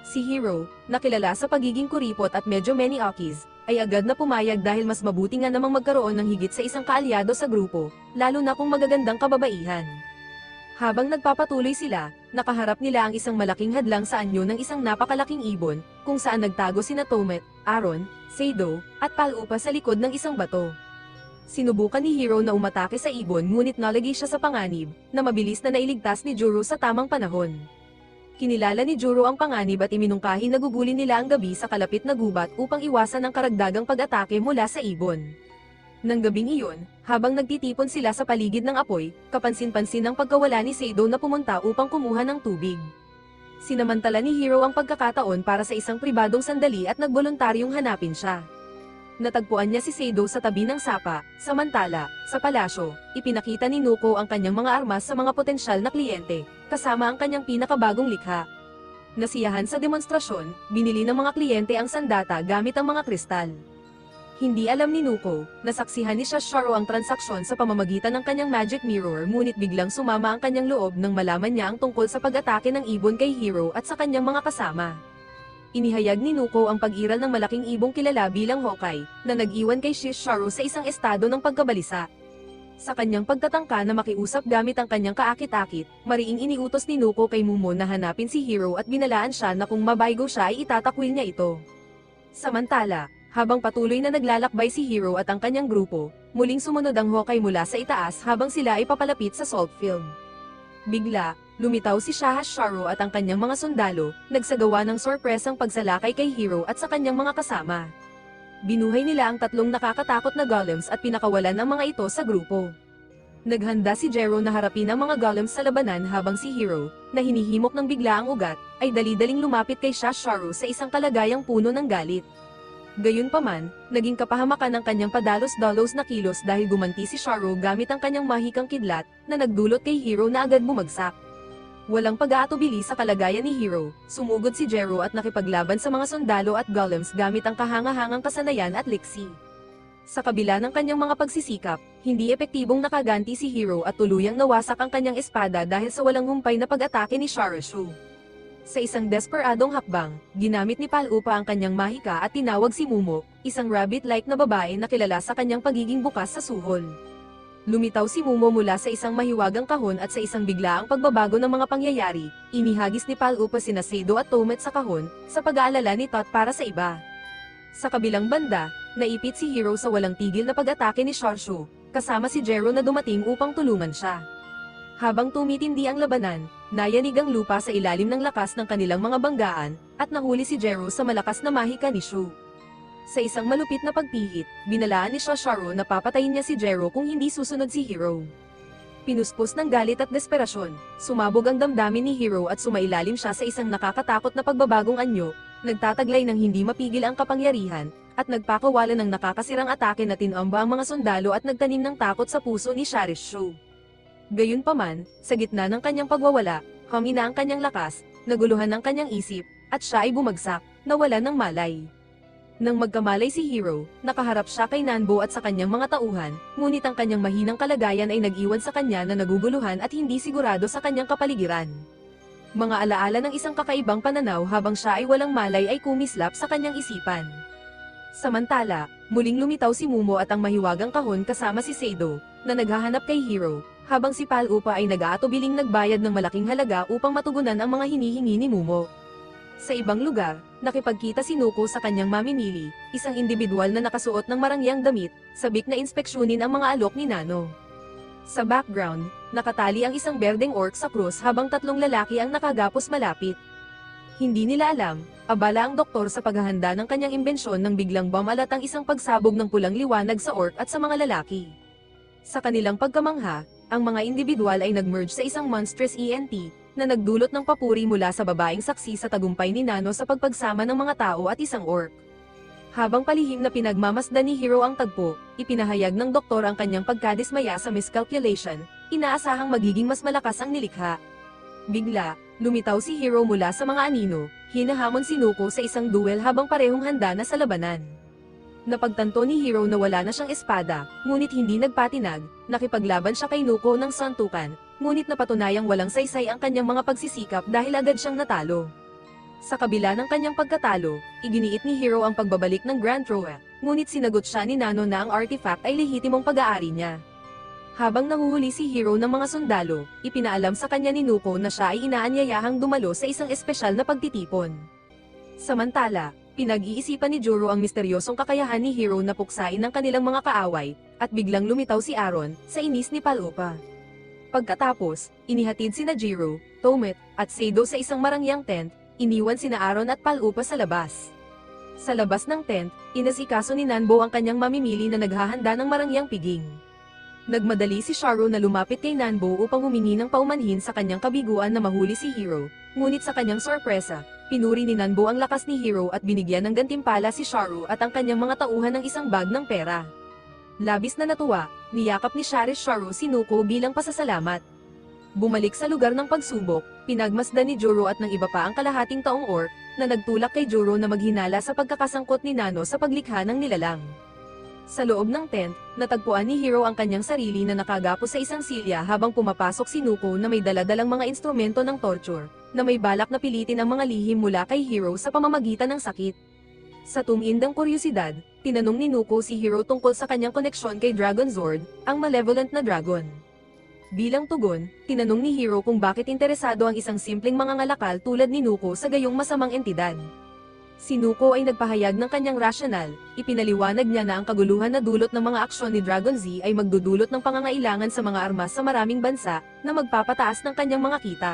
Si Hiro, na kilala sa pagiging kuripot at medyo many okis, ay agad na pumayag dahil mas mabuti nga namang magkaroon ng higit sa isang kaalyado sa grupo, lalo na kung magagandang kababaihan. Habang nagpapatuloy sila, nakaharap nila ang isang malaking hadlang sa anyo ng isang napakalaking ibon, kung saan nagtago sina Tomet, Aaron, Seido, at Palupa sa likod ng isang bato. Sinubukan ni Hiro na umatake sa ibon ngunit nalagi siya sa panganib, na mabilis na nailigtas ni Juro sa tamang panahon. Kinilala ni Juro ang panganib at iminungkahi na gugulin nila ang gabi sa kalapit na gubat upang iwasan ang karagdagang pag-atake mula sa ibon. Nang gabing iyon, habang nagtitipon sila sa paligid ng apoy, kapansin-pansin ang pagkawala ni Seido na pumunta upang kumuha ng tubig. Sinamantala ni Hiro ang pagkakataon para sa isang pribadong sandali at nagboluntaryong hanapin siya. Natagpuan niya si Seido sa tabi ng sapa, samantala, sa palasyo, ipinakita ni Nuko ang kanyang mga armas sa mga potensyal na kliyente, kasama ang kanyang pinakabagong likha. Nasiyahan sa demonstrasyon, binili ng mga kliyente ang sandata gamit ang mga kristal. Hindi alam ni Nuko, nasaksihan ni Shasharo ang transaksyon sa pamamagitan ng kanyang magic mirror ngunit biglang sumama ang kanyang loob nang malaman niya ang tungkol sa pag-atake ng ibon kay Hiro at sa kanyang mga kasama. Inihayag ni Nuko ang pag-iral ng malaking ibong kilala bilang Hokage, na nag-iwan kay Shisharo sa isang estado ng pagkabalisa. Sa kanyang pagtatangka na makiusap gamit ang kanyang kaakit-akit, mariing iniutos ni Nuko kay Mumo na hanapin si Hiro at binalaan siya na kung mabaygo siya ay itatakwil niya ito. Samantala, habang patuloy na naglalakbay si Hiro at ang kanyang grupo, muling sumunod ang Hokage mula sa itaas habang sila ay papalapit sa salt field. Bigla, lumitaw si Shahasharo at ang kanyang mga sundalo, nagsagawa ng sorpresang pagsalakay kay Hiro at sa kanyang mga kasama. Binuhay nila ang tatlong nakakatakot na golems at pinakawalan ang mga ito sa grupo. Naghanda si Jero na harapin ang mga golems sa labanan habang si Hiro, na hinihimok ng bigla ang ugat, ay dali-daling lumapit kay Shasharo sa isang kalagayang puno ng galit. Gayunpaman, naging kapahamakan ang kanyang padalos-dalos na kilos dahil gumanti si Sharo gamit ang kanyang mahikang kidlat, na nagdulot kay Hiro na agad bumagsak. Walang pag-aatubili sa kalagayan ni Hiro, sumugod si Jero at nakipaglaban sa mga sundalo at golems gamit ang kahangahangang kasanayan at liksi. Sa kabila ng kanyang mga pagsisikap, hindi epektibong nakaganti si Hiro at tuluyang nawasak ang kanyang espada dahil sa walang humpay na pag-atake ni Sharashu. Sa isang desperadong hakbang, ginamit ni Palupa ang kanyang mahika at tinawag si Mumo, isang rabbit-like na babae na kilala sa kanyang pagiging bukas sa suhol. Lumitaw si Mumo mula sa isang mahiwagang kahon at sa isang biglaang pagbabago ng mga pangyayari, inihagis ni Palupa sina Seido at Tomet sa kahon, sa pag-aalala ni Tot para sa iba. Sa kabilang banda, naipit si Hiro sa walang tigil na pag-atake ni Sharshu, kasama si Jero na dumating upang tulungan siya. Habang tumitindi ang labanan, nayanig ang lupa sa ilalim ng lakas ng kanilang mga banggaan, at nahuli si Jero sa malakas na mahika ni Shu. Sa isang malupit na pagpihit, binalaan ni Shasharo na papatayin niya si Jero kung hindi susunod si Hiro. Pinuspos ng galit at desperasyon, sumabog ang damdamin ni Hiro at sumailalim siya sa isang nakakatakot na pagbabagong anyo, nagtataglay ng hindi mapigil ang kapangyarihan, at nagpakawalan ng nakakasirang atake na tinamba ang mga sundalo at nagtanim ng takot sa puso ni Sharishu. Gayunpaman, sa gitna ng kanyang pagwawala, humina ang kanyang lakas, naguluhan ang kanyang isip, at siya ay bumagsak, nawalan ng malay. Nang magkamalay si Hiro, nakaharap siya kay Nanbo at sa kanyang mga tauhan, ngunit ang kanyang mahinang kalagayan ay nag-iwan sa kanya na naguguluhan at hindi sigurado sa kanyang kapaligiran. Mga alaala ng isang kakaibang pananaw habang siya ay walang malay ay kumislap sa kanyang isipan. Samantala, muling lumitaw si Mumo at ang mahiwagang kahon kasama si Seido, na naghahanap kay Hiro, habang si Palupa ay nag-aatubiling nagbayad ng malaking halaga upang matugunan ang mga hinihingi ni Mumo. Sa ibang lugar, nakipagkita si Nuko sa kanyang mamimili, isang individual na nakasuot ng marangyang damit, sabik na inspeksyonin ang mga alok ni Nano. Sa background, nakatali ang isang berdeng orc sa krus habang tatlong lalaki ang nakagapos malapit. Hindi nila alam, abala ang doktor sa paghahanda ng kanyang imbensyon nang biglang bumalat ang isang pagsabog ng pulang liwanag sa orc at sa mga lalaki. Sa kanilang pagkamangha, ang mga individual ay nag-merge sa isang monstrous ENT, na nagdulot ng papuri mula sa babaeng saksi sa tagumpay ni Nano sa pagpagsama ng mga tao at isang orc. Habang palihim na pinagmamasdan ni Hiro ang tagpo, ipinahayag ng doktor ang kanyang pagkadismaya sa miscalculation, inaasahang magiging mas malakas ang nilikha. Bigla, lumitaw si Hiro mula sa mga anino, hinahamon si Nuko sa isang duel habang parehong handa na sa labanan. Napagtanto ni Hiro na wala na siyang espada, ngunit hindi nagpatinag, nakipaglaban siya kay Nuko ng santukan, ngunit napatunayang walang saysay ang kanyang mga pagsisikap dahil agad siyang natalo. Sa kabila ng kanyang pagkatalo, iginiit ni Hiro ang pagbabalik ng Grand Roa, ngunit sinagot siya ni Nano na ang artifact ay lehitimong pag-aari niya. Habang nanguhuli si Hiro ng mga sundalo, ipinaalam sa kanya ni Nuko na siya ay inaanyayahang dumalo sa isang espesyal na pagtitipon. Samantala, pinag-iisipan ni Juro ang misteryosong kakayahan ni Hiro na puksain ng kanilang mga kaaway, at biglang lumitaw si Aaron, sa inis ni Palupa. Pagkatapos, inihatid sina Jiro, Tomet, at Seido sa isang marangyang tent, iniwan sina Aaron at Palupa sa labas. Sa labas ng tent, inasikaso ni Nanbo ang kanyang mamimili na naghahanda ng marangyang piging. Nagmadali si Sharo na lumapit kay Nanbo upang humingi ng paumanhin sa kanyang kabiguan na mahuli si Hiro, ngunit sa kanyang sorpresa, Pinuri ni Nanbo ang lakas ni Hiro at binigyan ng gantimpala si Sharu at ang kanyang mga tauhan ng isang bag ng pera. Labis na natuwa, niyakap ni Sharu si Nuko bilang pasasalamat. Bumalik sa lugar ng pagsubok, pinagmasdan ni Juro at ng iba pa ang kalahating taong orc, na nagtulak kay Juro na maghinala sa pagkakasangkot ni Nano sa paglikha ng nilalang. Sa loob ng tent, natagpuan ni Hiro ang kanyang sarili na nakagapo sa isang silya habang pumapasok si Nuko na may daladalang mga instrumento ng torture, na may balak na pilitin ang mga lihim mula kay Hiro sa pamamagitan ng sakit. Sa tumindang kuryosidad, tinanong ni Nuko si Hiro tungkol sa kanyang koneksyon kay Dragon Zord, ang malevolent na dragon. Bilang tugon, tinanong ni Hiro kung bakit interesado ang isang simpleng mangangalakal tulad ni Nuko sa gayong masamang entidad. Si Nuko ay nagpahayag ng kanyang rasyonal, ipinaliwanag niya na ang kaguluhan na dulot ng mga aksyon ni Dragon Z ay magdudulot ng pangangailangan sa mga armas sa maraming bansa, na magpapataas ng kanyang mga kita.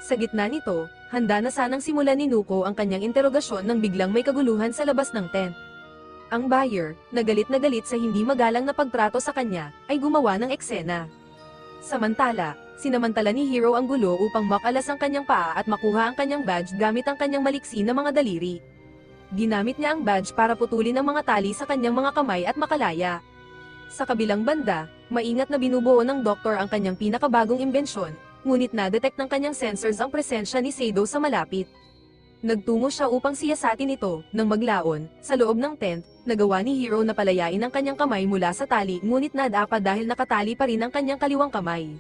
Sa gitna nito, handa na sanang simulan ni Nuko ang kanyang interogasyon nang biglang may kaguluhan sa labas ng tent. Ang buyer, na galit sa hindi magalang na pagtrato sa kanya, ay gumawa ng eksena. Samantala, sinamantala ni Hiro ang gulo upang makalas ang kanyang paa at makuha ang kanyang badge gamit ang kanyang maliksi na mga daliri. Ginamit niya ang badge para putulin ang mga tali sa kanyang mga kamay at makalaya. Sa kabilang banda, maingat na binubuo ng doktor ang kanyang pinakabagong imbensyon, ngunit na-detect ng kanyang sensors ang presensya ni Seido sa malapit. Nagtungo siya upang siyasatin ito, nang maglaon, sa loob ng tent, nagawa ni Hiro na palayain ang kanyang kamay mula sa tali ngunit nadapa dahil nakatali pa rin ang kanyang kaliwang kamay.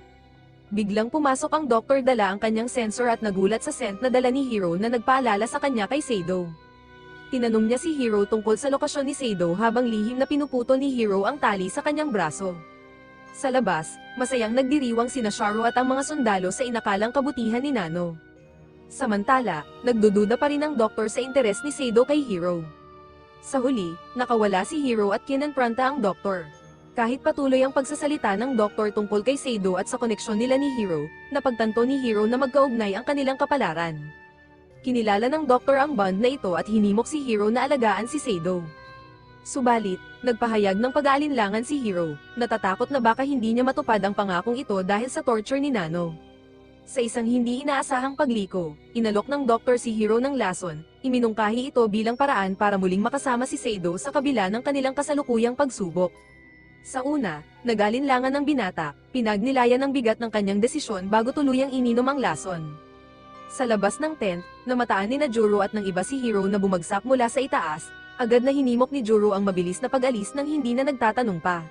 Biglang pumasok ang doktor dala ang kanyang sensor at nagulat sa scent na dala ni Hiro na nagpaalala sa kanya kay Seido. Tinanong niya si Hiro tungkol sa lokasyon ni Seido habang lihim na pinuputol ni Hiro ang tali sa kanyang braso. Sa labas, masayang nagdiriwang sina Sharu at ang mga sundalo sa inakalang kabutihan ni Nano. Samantala, nagdududa pa rin ang doktor sa interes ni Seido kay Hiro. Sa huli, nakawala si Hiro at kinonfronta ang doktor. Kahit patuloy ang pagsasalita ng doktor tungkol kay Seido at sa koneksyon nila ni Hiro, napagtanto ni Hiro na magkaugnay ang kanilang kapalaran. Kinilala ng doktor ang bond na ito at hinimok si Hiro na alagaan si Seido. Subalit, nagpahayag ng pag-aalinlangan si Hiro, natatakot na baka hindi niya matupad ang pangakong ito dahil sa torture ni Nano. Sa isang hindi inaasahang pagliko, inalok ng doktor si Hiro ng lason, iminungkahi ito bilang paraan para muling makasama si Seido sa kabila ng kanilang kasalukuyang pagsubok. Sa una, nag-alinlangan ng binata, pinagnilayan ng bigat ng kanyang desisyon bago tuluyang ininom ang lason. Sa labas ng tent, namataan ni Juro at ng iba si Hiro na bumagsak mula sa itaas, agad na hinimok ni Juro ang mabilis na pag-alis nang hindi na nagtatanong pa.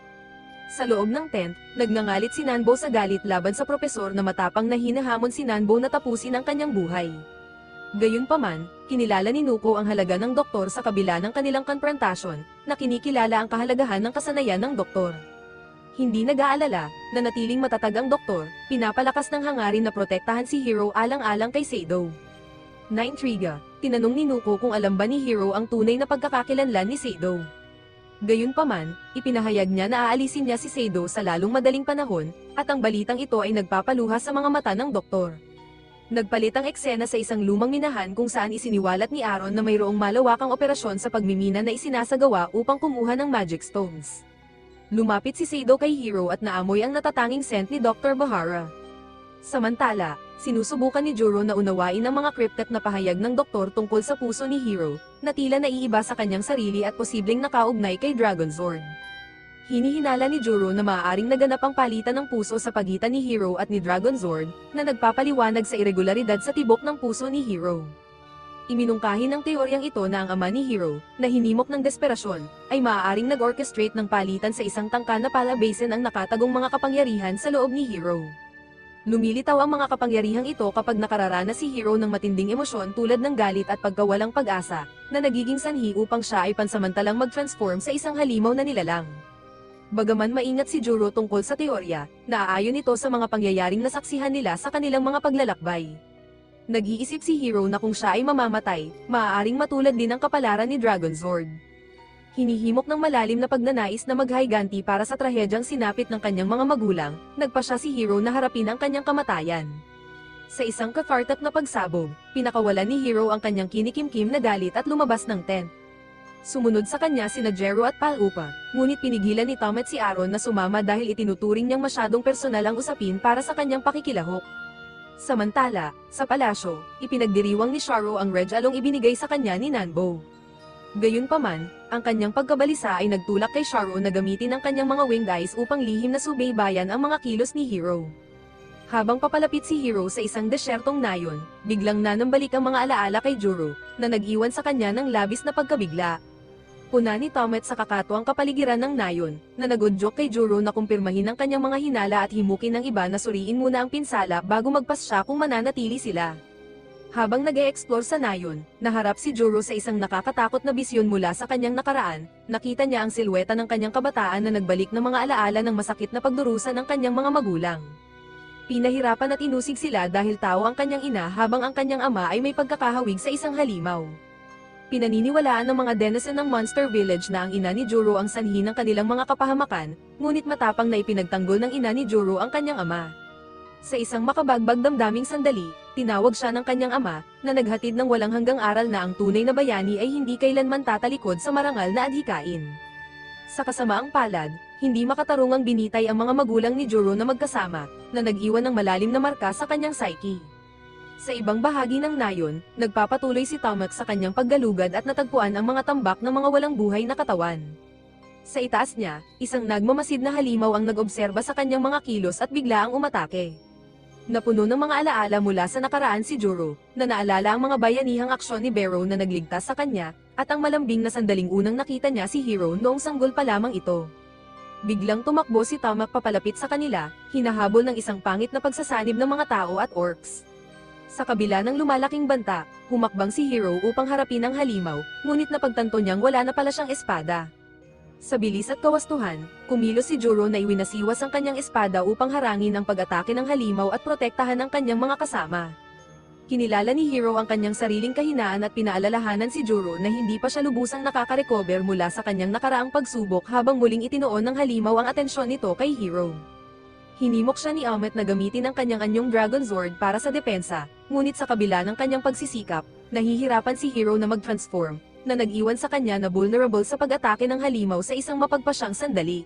Sa loob ng tent, nagngangalit si Nanbo sa galit laban sa propesor na matapang na hinahamon si Nanbo na tapusin ang kanyang buhay. Gayunpaman, kinilala ni Nuko ang halaga ng doktor sa kabila ng kanilang konfrontasyon, na kinikilala ang kahalagahan ng kasanayan ng doktor. Hindi nag-aalala, na natiling matatag ang doktor, pinapalakas ng hangarin na protektahan si Hiro alang-alang kay Seido. Na-intriga, tinanong ni Nuko kung alam ba ni Hiro ang tunay na pagkakakilanlan ni Seido. Gayunpaman, ipinahayag niya na aalisin niya si Seido sa lalong madaling panahon, at ang balitang ito ay nagpapaluha sa mga mata ng doktor. Nagpalit ang eksena sa isang lumang minahan kung saan isiniwalat ni Aaron na mayroong malawakang operasyon sa pagmimina na isinasagawa upang kumuha ng magic stones. Lumapit si Seido kay Hiro at naamoy ang natatanging scent ni Dr. Bahara. Samantala, sinusubukan ni Juro na unawain ang mga cryptic na pahayag ng doktor tungkol sa puso ni Hiro, na tila naiiba sa kanyang sarili at posibleng nakaugnay kay Dragon Zord. Hinihinala ni Juro na maaaring naganap ang palitan ng puso sa pagitan ni Hiro at ni Dragon Zord, na nagpapaliwanag sa irregularidad sa tibok ng puso ni Hiro. Iminungkahi ng teoryang ito na ang ama ni Hiro, na hinimok ng desperasyon, ay maaaring nag-orchestrate ng palitan sa isang tangka na palabasin ang nakatagong mga kapangyarihan sa loob ni Hiro. Lumilitaw ang mga kapangyarihang ito kapag nakararanas si Hiro ng matinding emosyon tulad ng galit at pagkawalang pag-asa, na nagiging sanhi upang siya ay pansamantalang mag-transform sa isang halimaw na nilalang. Bagaman maingat si Juro tungkol sa teorya, naaayon ito sa mga pangyayaring nasaksihan nila sa kanilang mga paglalakbay. Nag-iisip si Hiro na kung siya ay mamamatay, maaaring matulad din ang kapalaran ni Dragon Zord. Hinihimok ng malalim na pagnanais na maghiganti para sa trahedyang sinapit ng kanyang mga magulang, nagpa siya si Hiro na harapin ang kanyang kamatayan. Sa isang cathartic na pagsabog, pinakawalan ni Hiro ang kanyang kinikimkim na galit at lumabas ng tent. Sumunod sa kanya sina Jero at Palupa, ngunit pinigilan ni Tom at si Aaron na sumama dahil itinuturing niyang masyadong personal ang usapin para sa kanyang pakikilahok. Samantala, sa palasyo, ipinagdiriwang ni Sharo ang regalong ibinigay sa kanya ni Nanbo. Gayunpaman, ang kanyang pagkabalisa ay nagtulak kay Sharo na gamitin ang kanyang mga winged eyes upang lihim na subaybayan ang mga kilos ni Hiro. Habang papalapit si Hiro sa isang desyertong nayon, biglang nanambalik ang mga alaala kay Juro, na nag-iwan sa kanya ng labis na pagkabigla. Puna ni Tomet sa kakatuwang kapaligiran ng nayon, na nagudyok kay Juro na kumpirmahin ang kanyang mga hinala at himukin ng iba na suriin muna ang pinsala bago magpasya kung mananatili sila. Habang nag-e-explore sa nayon, naharap si Juro sa isang nakakatakot na bisyon mula sa kanyang nakaraan, nakita niya ang silweta ng kanyang kabataan na nagbalik ng mga alaala ng masakit na pagdurusa ng kanyang mga magulang. Pinahirapan at inusig sila dahil tao ang kanyang ina habang ang kanyang ama ay may pagkakahawig sa isang halimaw. Pinaniniwalaan ng mga denizen ng Monster Village na ang ina ni Juro ang sanhi ng kanilang mga kapahamakan, ngunit matapang na ipinagtanggol ng ina ni Juro ang kanyang ama. Sa isang makabagbag damdaming sandali, tinawag siya ng kanyang ama, na naghatid ng walang hanggang aral na ang tunay na bayani ay hindi kailanman tatalikod sa marangal na adhikain. Sa kasamaang palad, hindi makatarungang binitay ang mga magulang ni Juro na magkasama, na nag-iwan ng malalim na marka sa kanyang psyche. Sa ibang bahagi ng nayon, nagpapatuloy si Tomek sa kanyang paggalugad at natagpuan ang mga tambak ng mga walang buhay na katawan. Sa itaas niya, isang nagmamasid na halimaw ang nag-obserba sa kanyang mga kilos at bigla ang umatake. Napuno ng mga alaala mula sa nakaraan si Juro, na naalala ang mga bayanihang aksyon ni Barrow na nagligtas sa kanya, at ang malambing na sandaling unang nakita niya si Hiro noong sanggol pa lamang ito. Biglang tumakbo si Tomek papalapit sa kanila, hinahabol ng isang pangit na pagsasanib ng mga tao at orcs. Sa kabila ng lumalaking banta, humakbang si Hiro upang harapin ang halimaw, ngunit napagtanto niyang wala na pala siyang espada. Sa bilis at kawastuhan, kumilos si Juro na iwinasiwas ang kanyang espada upang harangin ang pag-atake ng halimaw at protektahan ang kanyang mga kasama. Kinilala ni Hiro ang kanyang sariling kahinaan at pinaalalahanan si Juro na hindi pa siya lubusang nakaka-recover mula sa kanyang nakaraang pagsubok habang muling itinoon ng halimaw ang atensyon nito kay Hiro. Hinimok siya ni Amet na gamitin ang kanyang anyong Dragon Sword para sa depensa, ngunit sa kabila ng kanyang pagsisikap, nahihirapan si Hiro na mag-transform, na nag-iwan sa kanya na vulnerable sa pag-atake ng halimaw sa isang mapagpasyang sandali.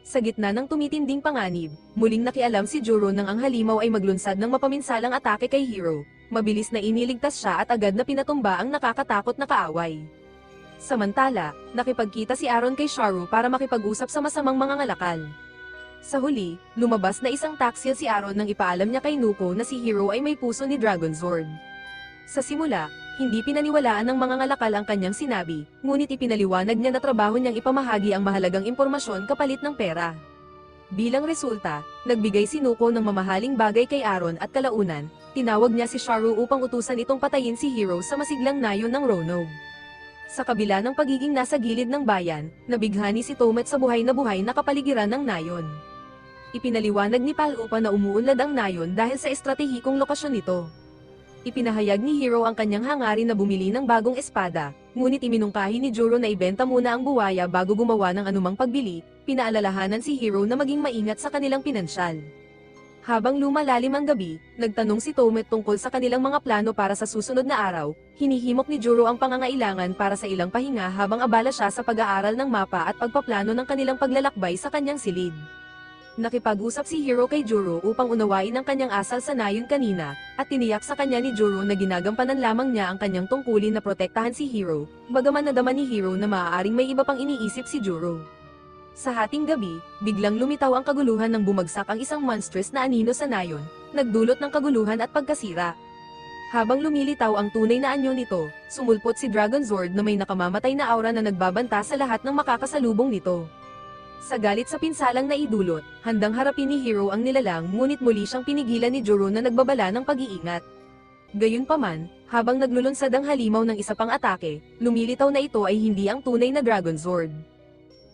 Sa gitna ng tumitinding panganib, muling nakialam si Juro nang ang halimaw ay maglunsad ng mapaminsalang atake kay Hiro. Mabilis na iniligtas siya at agad na pinatumba ang nakakatakot na kaaway. Samantala, nakipagkita si Aaron kay Sharo para makipag-usap sa masamang mga ngalakal. Sa huli, lumabas na isang taksil si Aaron nang ipaalam niya kay Nuko na si Hiro ay may puso ni Dragon Sword. Sa simula, hindi pinaniwalaan ng mga ngalakal ang kanyang sinabi, ngunit ipinaliwanag niya na trabaho niyang ipamahagi ang mahalagang impormasyon kapalit ng pera. Bilang resulta, nagbigay si Nuko ng mamahaling bagay kay Aaron at kalaunan, tinawag niya si Sharo upang utusan itong patayin si Hiro sa masiglang nayon ng Roanoke. Sa kabila ng pagiging nasa gilid ng bayan, nabighani si Tomet sa buhay na kapaligiran ng nayon. Ipinaliwanag ni Palupa na umuunlad ang nayon dahil sa estratehikong lokasyon nito. Ipinahayag ni Hiro ang kanyang hangarin na bumili ng bagong espada, ngunit iminungkahi ni Juro na ibenta muna ang buwaya bago gumawa ng anumang pagbili, pinaalalahanan si Hiro na maging maingat sa kanilang pinansyal. Habang lumalalim ang gabi, nagtanong si Tomet tungkol sa kanilang mga plano para sa susunod na araw, hinihimok ni Juro ang pangangailangan para sa ilang pahinga habang abala siya sa pag-aaral ng mapa at pagpaplano ng kanilang paglalakbay sa kanyang silid. Nakipag-usap si Hiro kay Juro upang unawain ang kanyang asal sa nayon kanina, at tiniyak sa kanya ni Juro na ginagampanan lamang niya ang kanyang tungkulin na protektahan si Hiro, bagaman nadama ni Hiro na maaaring may iba pang iniisip si Juro. Sa hating gabi, biglang lumitaw ang kaguluhan nang bumagsak ang isang monstrous na anino sa nayon, nagdulot ng kaguluhan at pagkasira. Habang lumilitaw ang tunay na anyo nito, sumulpot si Dragon Sword na may nakamamatay na aura na nagbabanta sa lahat ng makakasalubong nito. Sa galit sa pinsalang naidulot, handang harapin ni Hiro ang nilalang ngunit muli siyang pinigilan ni Juro na nagbabala ng pag-iingat. Gayunpaman, habang naglulunsad ang halimaw ng isa pang atake, lumilitaw na ito ay hindi ang tunay na Dragon Sword.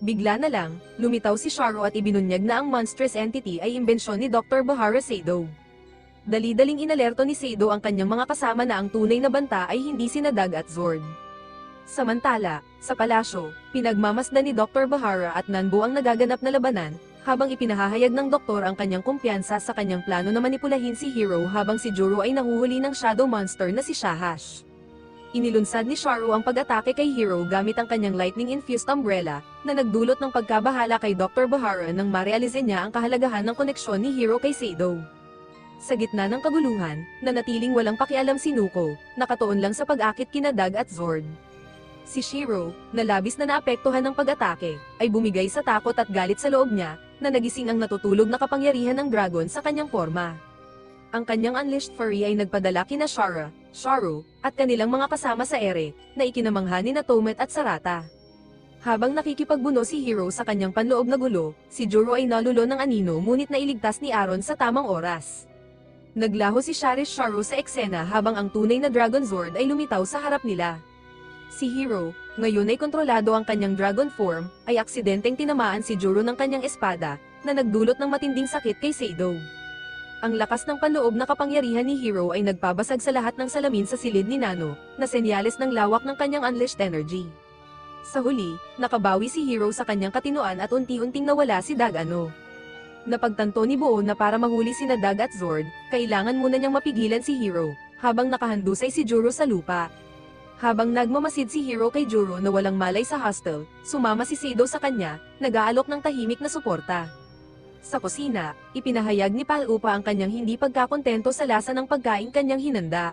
Bigla na lang, lumitaw si Sharo at ibinunyag na ang monstrous entity ay imbensyon ni Dr. Bahara Sado. Dali-daling inalerto ni Sado ang kanyang mga kasama na ang tunay na banta ay hindi sina Dag at Zord. Samantala, sa palasyo, pinagmamasdan ni Dr. Bahara at Nanbo ang nagaganap na labanan, habang ipinahahayag ng doktor ang kanyang kumpiyansa sa kanyang plano na manipulahin si Hiro habang si Juro ay nahuhuli ng shadow monster na si Shahash. Inilunsad ni Sharo ang pag-atake kay Hiro gamit ang kanyang lightning-infused umbrella, na nagdulot ng pagkabahala kay Dr. Bahara nang marealize niya ang kahalagahan ng koneksyon ni Hiro kay Sado. Sa gitna ng kaguluhan, nanatiling walang pakialam si Nuko, nakatuon lang sa pag-akit kina Dag at Zord. Si Shiro, na labis na naapektuhan ng pag-atake, ay bumigay sa takot at galit sa loob niya, na nagising ang natutulog na kapangyarihan ng dragon sa kanyang forma. Ang kanyang unleashed fury ay nagpadala kina Shara, Sharu, at kanilang mga kasama sa ere, na ikinamangha ni Tomet at Sarata. Habang nakikipagbuno si Hiro sa kanyang panloob na gulo, si Juro ay nalulo ng anino ngunit nailigtas ni Aaron sa tamang oras. Naglaho si Sharish Sharu sa eksena habang ang tunay na Dragon Zord ay lumitaw sa harap nila. Si Hiro, ngayon ay kontrolado ang kanyang dragon form, ay aksidenteng tinamaan si Juro ng kanyang espada, na nagdulot ng matinding sakit kay Seido. Ang lakas ng panloob na kapangyarihan ni Hiro ay nagpabasag sa lahat ng salamin sa silid ni Nano, na senyales ng lawak ng kanyang unleashed energy. Sa huli, nakabawi si Hiro sa kanyang katinoan at unti-unting nawala si Dag-ano. Napagtanto ni Buo na para mahuli sina Dag at Zord, kailangan muna niyang mapigilan si Hiro, habang nakahandusay si Juro sa lupa. Habang nagmamasid si Hiro kay Juro na walang malay sa hostel, sumama si Seido sa kanya, nag-aalok ng tahimik na suporta. Sa kusina, ipinahayag ni Pal-upa ang kanyang hindi pagkakontento sa lasa ng pagkain kanyang hinanda.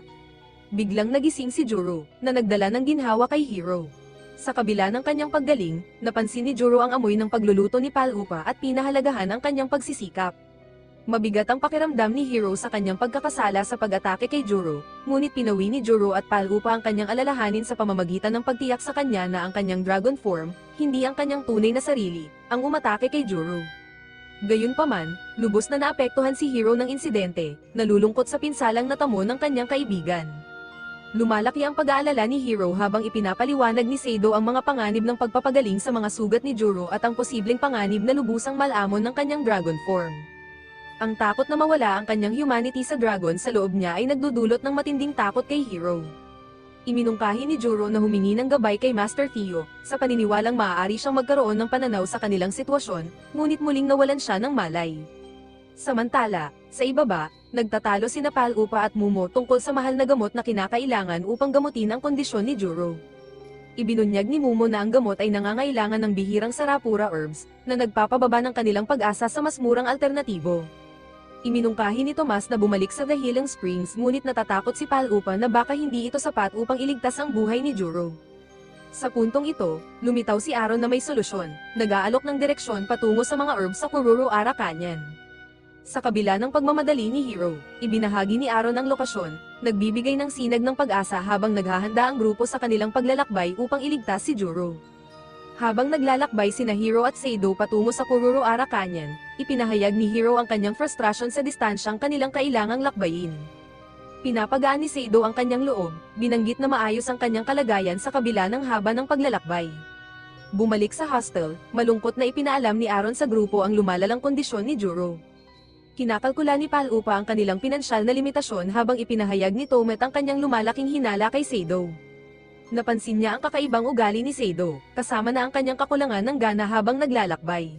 Biglang nagising si Juro, na nagdala ng ginhawa kay Hiro. Sa kabila ng kanyang paggaling, napansin ni Juro ang amoy ng pagluluto ni Pal-upa at pinahalagahan ang kanyang pagsisikap. Mabigat ang pakiramdam ni Hiro sa kanyang pagkakasala sa pag-atake kay Juro, ngunit pinawi ni Juro at Pal-upa ang kanyang alalahanin sa pamamagitan ng pagtiyak sa kanya na ang kanyang dragon form, hindi ang kanyang tunay na sarili, ang umatake kay Juro. Gayunpaman, lubos na naapektuhan si Hiro ng insidente, nalulungkot sa pinsalang natamo ng kanyang kaibigan. Lumalaki ang pag-aalala ni Hiro habang ipinapaliwanag ni Seido ang mga panganib ng pagpapagaling sa mga sugat ni Juro at ang posibleng panganib na lubusang malamon ng kanyang dragon form. Ang takot na mawala ang kanyang humanity sa dragon sa loob niya ay nagdudulot ng matinding takot kay Hiro. Iminungkahi ni Juro na humingi ng gabay kay Master Theo, sa paniniwalang maaari siyang magkaroon ng pananaw sa kanilang sitwasyon, ngunit muling nawalan siya ng malay. Samantala, sa ibaba, nagtatalo sina Pal-upa at Mumo tungkol sa mahal na gamot na kinakailangan upang gamutin ang kondisyon ni Juro. Ibinunyag ni Mumo na ang gamot ay nangangailangan ng bihirang sarapura herbs, na nagpapababa ng kanilang pag-asa sa mas murang alternatibo. Iminungkahi ni Tomas na bumalik sa The Healing Springs ngunit natatakot si Pal-upa na baka hindi ito sapat upang iligtas ang buhay ni Juro. Sa puntong ito, lumitaw si Aaron na may solusyon, nag-aalok ng direksyon patungo sa mga herbs sa Kururuara Canyon. Sa kabila ng pagmamadali ni Hiro, ibinahagi ni Aaron ang lokasyon, nagbibigay ng sinag ng pag-asa habang naghahanda ang grupo sa kanilang paglalakbay upang iligtas si Juro. Habang naglalakbay sina Hiro at Seido patungo sa Kururuara Canyon, ipinahayag ni Hiro ang kanyang frustration sa distansyang kanilang kailangang lakbayin. Pinapagaan ni Seido ang kanyang loob, binanggit na maayos ang kanyang kalagayan sa kabila ng haba ng paglalakbay. Bumalik sa hostel, malungkot na ipinaalam ni Aaron sa grupo ang lumalalang kondisyon ni Juro. Kinakalkula ni Pal-upa ang kanilang pinansyal na limitasyon habang ipinahayag ni Tomet ang kanyang lumalaking hinala kay Seido. Napansin niya ang kakaibang ugali ni Seido, kasama na ang kanyang kakulangan ng gana habang naglalakbay.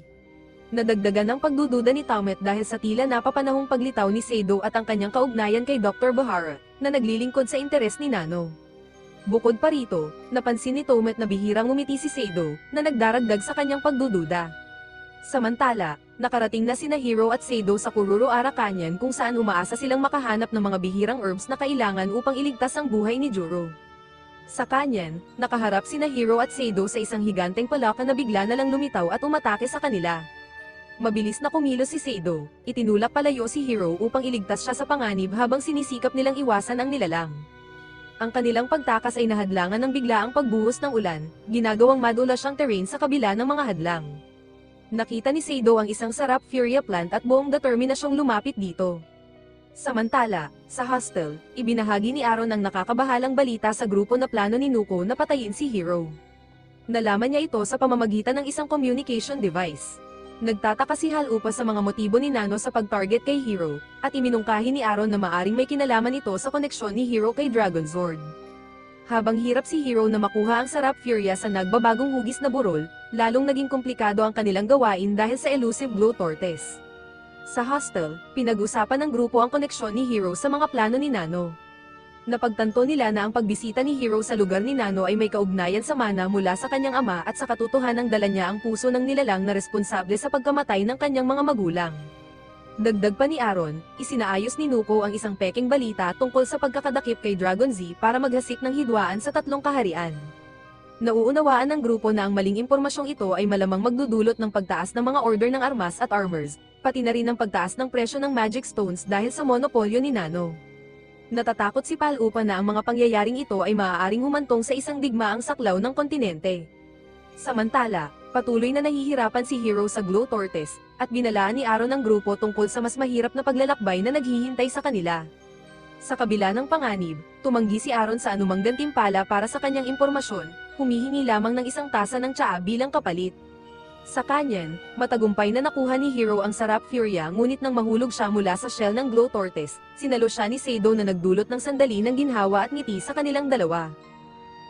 Nadagdagan ang pagdududa ni Tomet dahil sa tila napapanahong paglitaw ni Seido at ang kanyang kaugnayan kay Dr. Bahara, na naglilingkod sa interes ni Nano. Bukod pa rito, napansin ni Tomet na bihirang ngumiti si Seido, na nagdaragdag sa kanyang pagdududa. Samantala, nakarating na sina Hiro at Seido sa Kururuara Canyon kung saan umaasa silang makahanap ng mga bihirang herbs na kailangan upang iligtas ang buhay ni Juro. Sa canyon, nakaharap sina Hiro at Seido sa isang higanteng palaka na bigla na lang lumitaw at umatake sa kanila. Mabilis na kumilos si Seido, itinulak palayo si Hiro upang iligtas siya sa panganib habang sinisikap nilang iwasan ang nilalang. Ang kanilang pagtakas ay nahadlangan ng biglaang pagbuhos ng ulan, ginagawang madula siyang terrain sa kabila ng mga hadlang. Nakita ni Seido ang isang sarap Furia plant at buong determinasyong lumapit dito. Samantala, sa hostel, ibinahagi ni Aaron ang nakakabahalang balita sa grupo na plano ni Nuko na patayin si Hiro. Nalaman niya ito sa pamamagitan ng isang communication device. Nagtataka si Pal-upa sa mga motibo ni Nano sa pag-target kay Hiro, at iminungkahi ni Aaron na maaring may kinalaman ito sa koneksyon ni Hiro kay Dragon Zord. Habang hirap si Hiro na makuha ang sarap Furia sa nagbabagong hugis na burol, lalong naging komplikado ang kanilang gawain dahil sa elusive Blue Tortoise. Sa hostel, pinag-usapan ng grupo ang koneksyon ni Hiro sa mga plano ni Nano. Napagtanto nila na ang pagbisita ni Hiro sa lugar ni Nano ay may kaugnayan sa mana mula sa kanyang ama at sa katotohanang dala niya ang puso ng nilalang na responsable sa pagkamatay ng kanyang mga magulang. Dagdag pa ni Aaron, isinaayos ni Nuko ang isang peking balita tungkol sa pagkakadakip kay Dragon Z para maghasik ng hidwaan sa tatlong kaharian. Nauunawaan ng grupo na ang maling impormasyong ito ay malamang magdudulot ng pagtaas ng mga order ng armas at armors, pati na rin ang pagtaas ng presyo ng magic stones dahil sa monopolyo ni Nano. Natatakot si Pal-upa na ang mga pangyayaring ito ay maaaring humantong sa isang digmaang saklaw ng kontinente. Samantala, patuloy na nahihirapan si Hero sa Glow Tortoise, at binalaan ni Aaron ang grupo tungkol sa mas mahirap na paglalakbay na naghihintay sa kanila. Sa kabila ng panganib, tumanggi si Aaron sa anumang gantimpala para sa kanyang impormasyon, humihingi lamang ng isang tasa ng tsaa bilang kapalit. Sa kanyan, matagumpay na nakuha ni Hero ang sarap Furia ngunit nang mahulog siya mula sa shell ng Glow Tortoise, sinalo siya ni Seido na nagdulot ng sandali ng ginhawa at ngiti sa kanilang dalawa.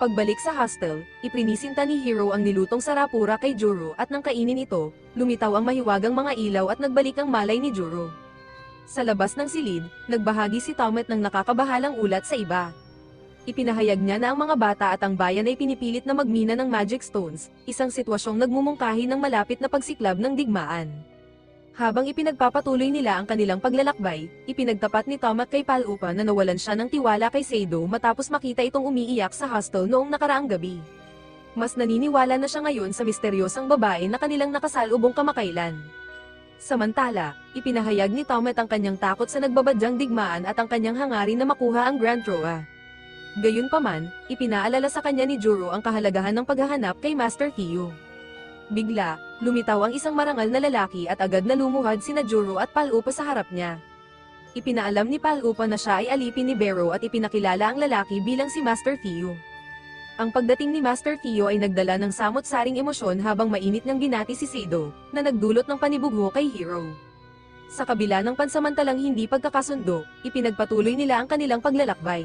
Pagbalik sa hostel, iprinisinta ni Hero ang nilutong sarapura kay Juro at nang kainin ito, lumitaw ang mahiwagang mga ilaw at nagbalik ang malay ni Juro. Sa labas ng silid, nagbahagi si Tomet ng nakakabahalang ulat sa iba. Ipinahayag niya na ang mga bata at ang bayan ay pinipilit na magmina ng magic stones, isang sitwasyong nagmumungkahi ng malapit na pagsiklab ng digmaan. Habang ipinagpapatuloy nila ang kanilang paglalakbay, ipinagtapat ni Tomat kay Pal-upa na nawalan siya ng tiwala kay Seido matapos makita itong umiiyak sa hostel noong nakaraang gabi. Mas naniniwala na siya ngayon sa misteryosang babae na kanilang nakasalubong kamakailan. Samantala, ipinahayag ni Tomat ang kanyang takot sa nagbabadyang digmaan at ang kanyang hangarin na makuha ang Grand Troa. Gayunpaman, ipinaalala sa kanya ni Juro ang kahalagahan ng paghahanap kay Master Theo. Bigla, lumitaw ang isang marangal na lalaki at agad na lumuhad sina Juro at Pal-upa sa harap niya. Ipinaalam ni Pal-upa na siya ay alipin ni Barrow at ipinakilala ang lalaki bilang si Master Theo. Ang pagdating ni Master Theo ay nagdala ng samot-saring emosyon habang mainit niyang binati si Seido, na nagdulot ng panibugho kay Hero. Sa kabila ng pansamantalang hindi pagkakasundo, ipinagpatuloy nila ang kanilang paglalakbay.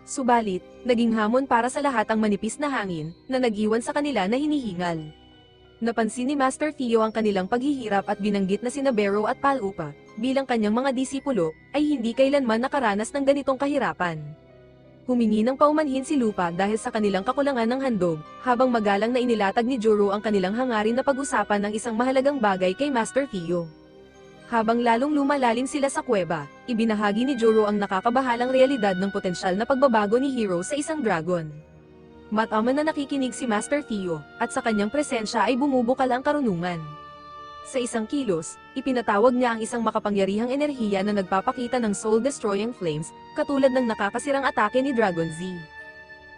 Subalit, naging hamon para sa lahat ang manipis na hangin, na nag-iwan sa kanila na hinihingal. Napansin ni Master Theo ang kanilang paghihirap at binanggit na sina Barrow at Pal-upa, bilang kanyang mga disipulo, ay hindi kailanman nakaranas ng ganitong kahirapan. Humingi ng paumanhin si Lupa dahil sa kanilang kakulangan ng handog, habang magalang na inilatag ni Juro ang kanilang hangarin na pag-usapan ng isang mahalagang bagay kay Master Theo. Habang lalong lumalalim sila sa kuweba, ibinahagi ni Juro ang nakakabahalang realidad ng potensyal na pagbabago ni Hero sa isang dragon. Mataman na nakikinig si Master Theo, at sa kanyang presensya ay bumubukal ang karunungan. Sa isang kilos, ipinatawag niya ang isang makapangyarihang enerhiya na nagpapakita ng soul-destroying flames, katulad ng nakakasirang atake ni Dragon Z.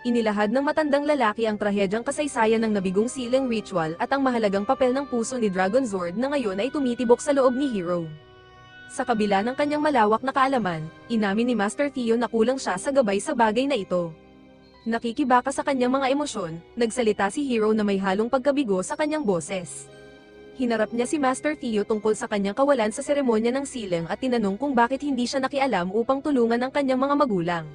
Inilahad ng matandang lalaki ang trahedyang kasaysayan ng nabigong silang ritual at ang mahalagang papel ng puso ni Dragon Zord na ngayon ay tumitibok sa loob ni Hero. Sa kabila ng kanyang malawak na kaalaman, inamin ni Master Theo na kulang siya sa gabay sa bagay na ito. Nakikibaka sa kanyang mga emosyon, nagsalita si Hero na may halong pagkabigo sa kanyang boses. Hinarap niya si Master Theo tungkol sa kanyang kawalan sa seremonya ng silang at tinanong kung bakit hindi siya nakialam upang tulungan ang kanyang mga magulang.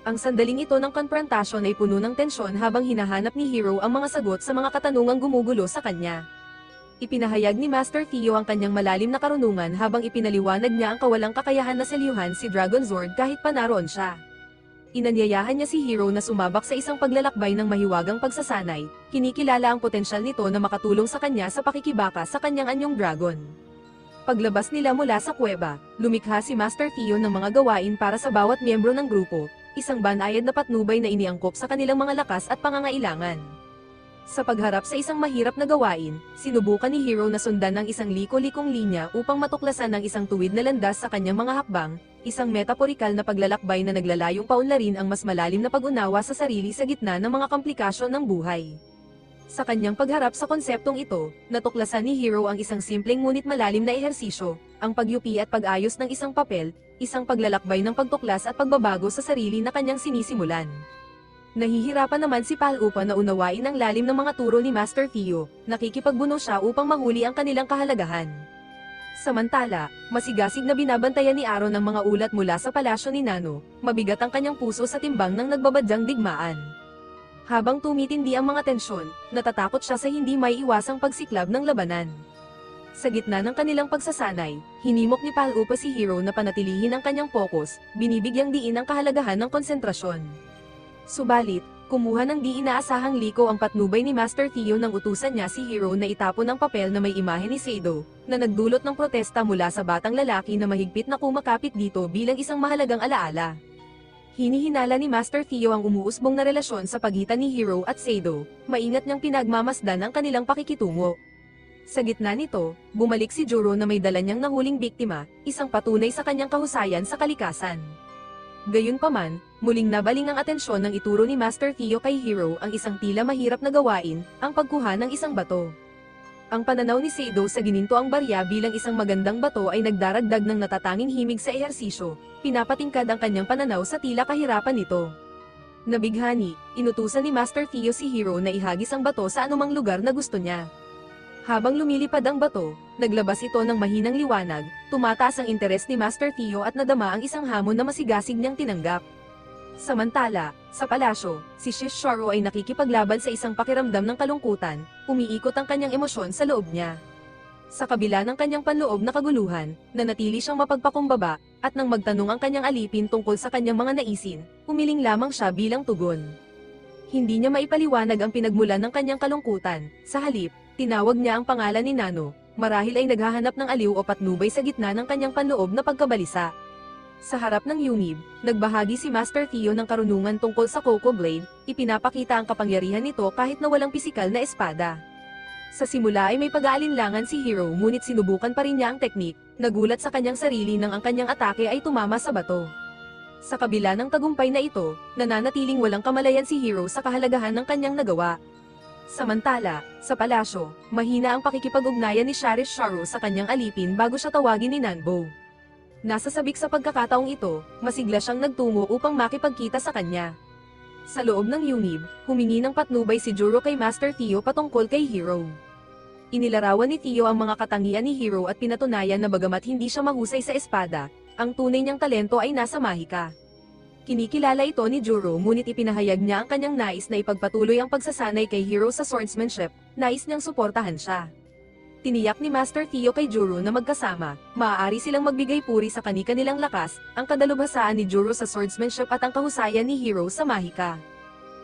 Ang sandaling ito ng konfrontasyon ay puno ng tensyon habang hinahanap ni Hero ang mga sagot sa mga katanungang gumugulo sa kanya. Ipinahayag ni Master Theo ang kanyang malalim na karunungan habang ipinaliwanag niya ang kawalang kakayahan na selyuhan si Dragon Zord kahit pa naroon siya. Inanyayahan niya si Hero na sumabak sa isang paglalakbay ng mahiwagang pagsasanay, kinikilala ang potensyal nito na makatulong sa kanya sa pakikibaka sa kanyang anyong dragon. Paglabas nila mula sa kuweba, lumikha si Master Theo ng mga gawain para sa bawat miyembro ng grupo, isang banayad na patnubay na iniangkop sa kanilang mga lakas at pangangailangan. Sa pagharap sa isang mahirap na gawain, sinubukan ni Hero na sundan ang isang liko-likong linya upang matuklasan ang isang tuwid na landas sa kanyang mga hakbang, isang metaporikal na paglalakbay na naglalayong paunlarin ang mas malalim na pag-unawa sa sarili sa gitna ng mga komplikasyon ng buhay. Sa kanyang pagharap sa konseptong ito, natuklasan ni Hero ang isang simpleng ngunit malalim na ehersisyo, ang pagyupi at pag-ayos ng isang papel, isang paglalakbay ng pagtuklas at pagbabago sa sarili na kanyang sinisimulan. Nahihirapan naman si Pal-upa na unawain ang lalim ng mga turo ni Master Theo, nakikipagbuno siya upang mahuli ang kanilang kahalagahan. Samantala, masigasig na binabantayan ni Aaron ang mga ulat mula sa palasyo ni Nano, mabigat ang kanyang puso sa timbang ng nagbabadyang digmaan. Habang tumitindi ang mga tensyon, natatakot siya sa hindi maiiwasang pagsiklab ng labanan. Sa gitna ng kanilang pagsasanay, hinimok ni Pal-upa si Hero na panatilihin ang kanyang focus, binibigyang diin ang kahalagahan ng konsentrasyon. Subalit, Kumuha ng di inaasahang liko ang patnubay ni Master Theo nang utusan niya si Hiro na itapon ang papel na may imahe ni Seido, na nagdulot ng protesta mula sa batang lalaki na mahigpit na kumakapit dito bilang isang mahalagang alaala. Hinihinala ni Master Theo ang umuusbong na relasyon sa pagitan ni Hiro at Seido, maingat niyang pinagmamasdan ang kanilang pakikitungo. Sa gitna nito, bumalik si Juro na may dala niyang nahuling biktima, isang patunay sa kanyang kahusayan sa kalikasan. Gayunpaman, muling nabaling ang atensyon ng ituro ni Master Theo kay Hiro ang isang tila mahirap na gawain, ang pagkuha ng isang bato. Ang pananaw ni Seido sa ginintoang barya bilang isang magandang bato ay nagdaragdag ng natatanging himig sa ehersisyo, pinapatingkad ang kanyang pananaw sa tila kahirapan nito. Nabighani, inutusan ni Master Theo si Hiro na ihagis ang bato sa anumang lugar na gusto niya. Habang lumilipad ang bato, naglabas ito ng mahinang liwanag, tumataas ang interes ni Master Theo at nadama ang isang hamon na masigasig niyang tinanggap. Samantala, sa palasyo, si Shisharo ay nakikipaglaban sa isang pakiramdam ng kalungkutan, umiikot ang kanyang emosyon sa loob niya. Sa kabila ng kanyang panloob na kaguluhan, nanatili siyang mapagpakumbaba, at nang magtanong ang kanyang alipin tungkol sa kanyang mga naisin, umiling lamang siya bilang tugon. Hindi niya maipaliwanag ang pinagmulan ng kanyang kalungkutan, sa halip, tinawag niya ang pangalan ni Nano, marahil ay naghahanap ng aliw o patnubay sa gitna ng kanyang panloob na pagkabalisa. Sa harap ng yungib, nagbahagi si Master Theo ng karunungan tungkol sa Coco Blade, ipinapakita ang kapangyarihan nito kahit na walang pisikal na espada. Sa simula ay may pag-aalinlangan si Hiro ngunit sinubukan pa rin niya ang teknik, nagulat sa kanyang sarili nang ang kanyang atake ay tumama sa bato. Sa kabila ng tagumpay na ito, nananatiling walang kamalayan si Hiro sa kahalagahan ng kanyang nagawa. Samantala, sa palasyo, mahina ang pakikipag-ugnayan ni Shisharo sa kanyang alipin bago siya tawagin ni Nanbo. Nasa sabik sa pagkakataong ito, masigla siyang nagtungo upang makipagkita sa kanya. Sa loob ng yungib, humingi ng patnubay si Juro kay Master Theo patungkol kay Hiro. Inilarawan ni Theo ang mga katangian ni Hiro at pinatunayan na bagamat hindi siya mahusay sa espada, ang tunay niyang talento ay nasa mahika. Kinikilala ito ni Juro ngunit ipinahayag niya ang kanyang nais na ipagpatuloy ang pagsasanay kay Hiro sa swordsmanship, nais niyang suportahan siya. Tiniyak ni Master Theo kay Juro na magkasama, maaari silang magbigay puri sa kani-kanilang lakas, ang kadalubhasaan ni Juro sa swordsmanship at ang kahusayan ni Hiro sa mahika.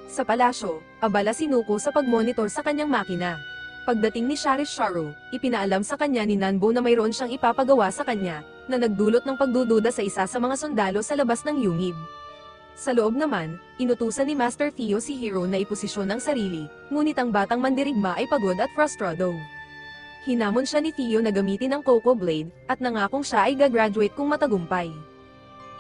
Sa palasyo, abala si Nuko sa pagmonitor sa kanyang makina. Pagdating ni Shisharo, ipinaalam sa kanya ni Nanbo na mayroon siyang ipapagawa sa kanya, na nagdulot ng pagdududa sa isa sa mga sundalo sa labas ng yungib. Sa loob naman, inutusan ni Master Theo si Hiro na iposisyon ang sarili, ngunit ang batang mandirigma ay pagod at frustrado. Hinamon siya ni Theo na gamitin ang Coco Blade, at nangakong siya ay gagraduate kung matagumpay.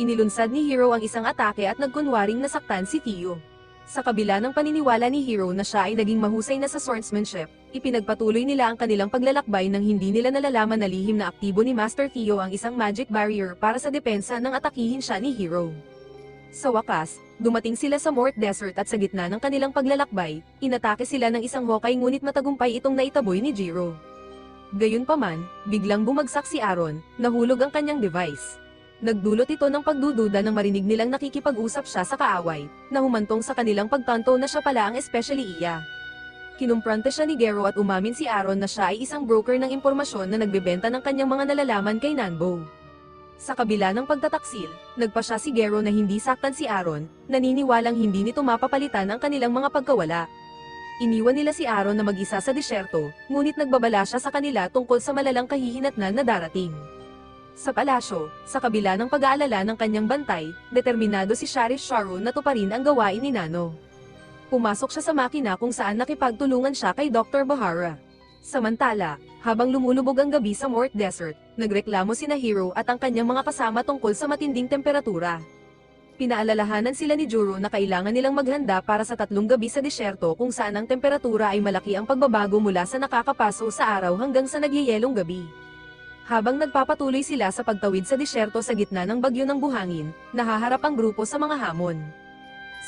Inilunsad ni Hiro ang isang atake at nagkunwaring nasaktan si Theo. Sa kabila ng paniniwala ni Hiro na siya ay naging mahusay na sa swordsmanship, ipinagpatuloy nila ang kanilang paglalakbay nang hindi nila nalalaman na lihim na aktibo ni Master Theo ang isang magic barrier para sa depensa nang atakihin siya ni Hiro. Sa wakas, dumating sila sa Mort Desert at sa gitna ng kanilang paglalakbay, inatake sila ng isang Hawkeye ngunit matagumpay itong naitaboy ni Jiro. Gayunpaman, biglang bumagsak si Aaron, nahulog ang kanyang device. Nagdulot ito ng pagdududa nang marinig nilang nakikipag-usap siya sa kaaway, na humantong sa kanilang pagtanto na siya pala ang especially iya. Kinumprante siya ni Gero at umamin si Aaron na siya ay isang broker ng impormasyon na nagbebenta ng kanyang mga nalalaman kay Nanbo. Sa kabila ng pagtataksil, nagpa siya si Gero na hindi saktan si Aaron, naniniwalang hindi nito mapapalitan ang kanilang mga pagkawala. Iniwan nila si Aaron na mag-isa sa disyerto, ngunit nagbabala siya sa kanila tungkol sa malalang kahihinatnan na darating. Sa palasyo, sa kabila ng pag-aalala ng kanyang bantay, determinado si Shisharo na tuparin ang gawain ni Nano. Pumasok siya sa makina kung saan nakipagtulungan siya kay Dr. Bahara. Samantala, habang lumulubog ang gabi sa Mort Desert, nagreklamo sina Hiro at ang kanyang mga kasama tungkol sa matinding temperatura. Pinaalalahanan sila ni Juro na kailangan nilang maghanda para sa 3 gabi sa disyerto kung saan ang temperatura ay malaki ang pagbabago mula sa nakakapaso sa araw hanggang sa nagyayelong gabi. Habang nagpapatuloy sila sa pagtawid sa disyerto sa gitna ng bagyo ng buhangin, nahaharap ang grupo sa mga hamon.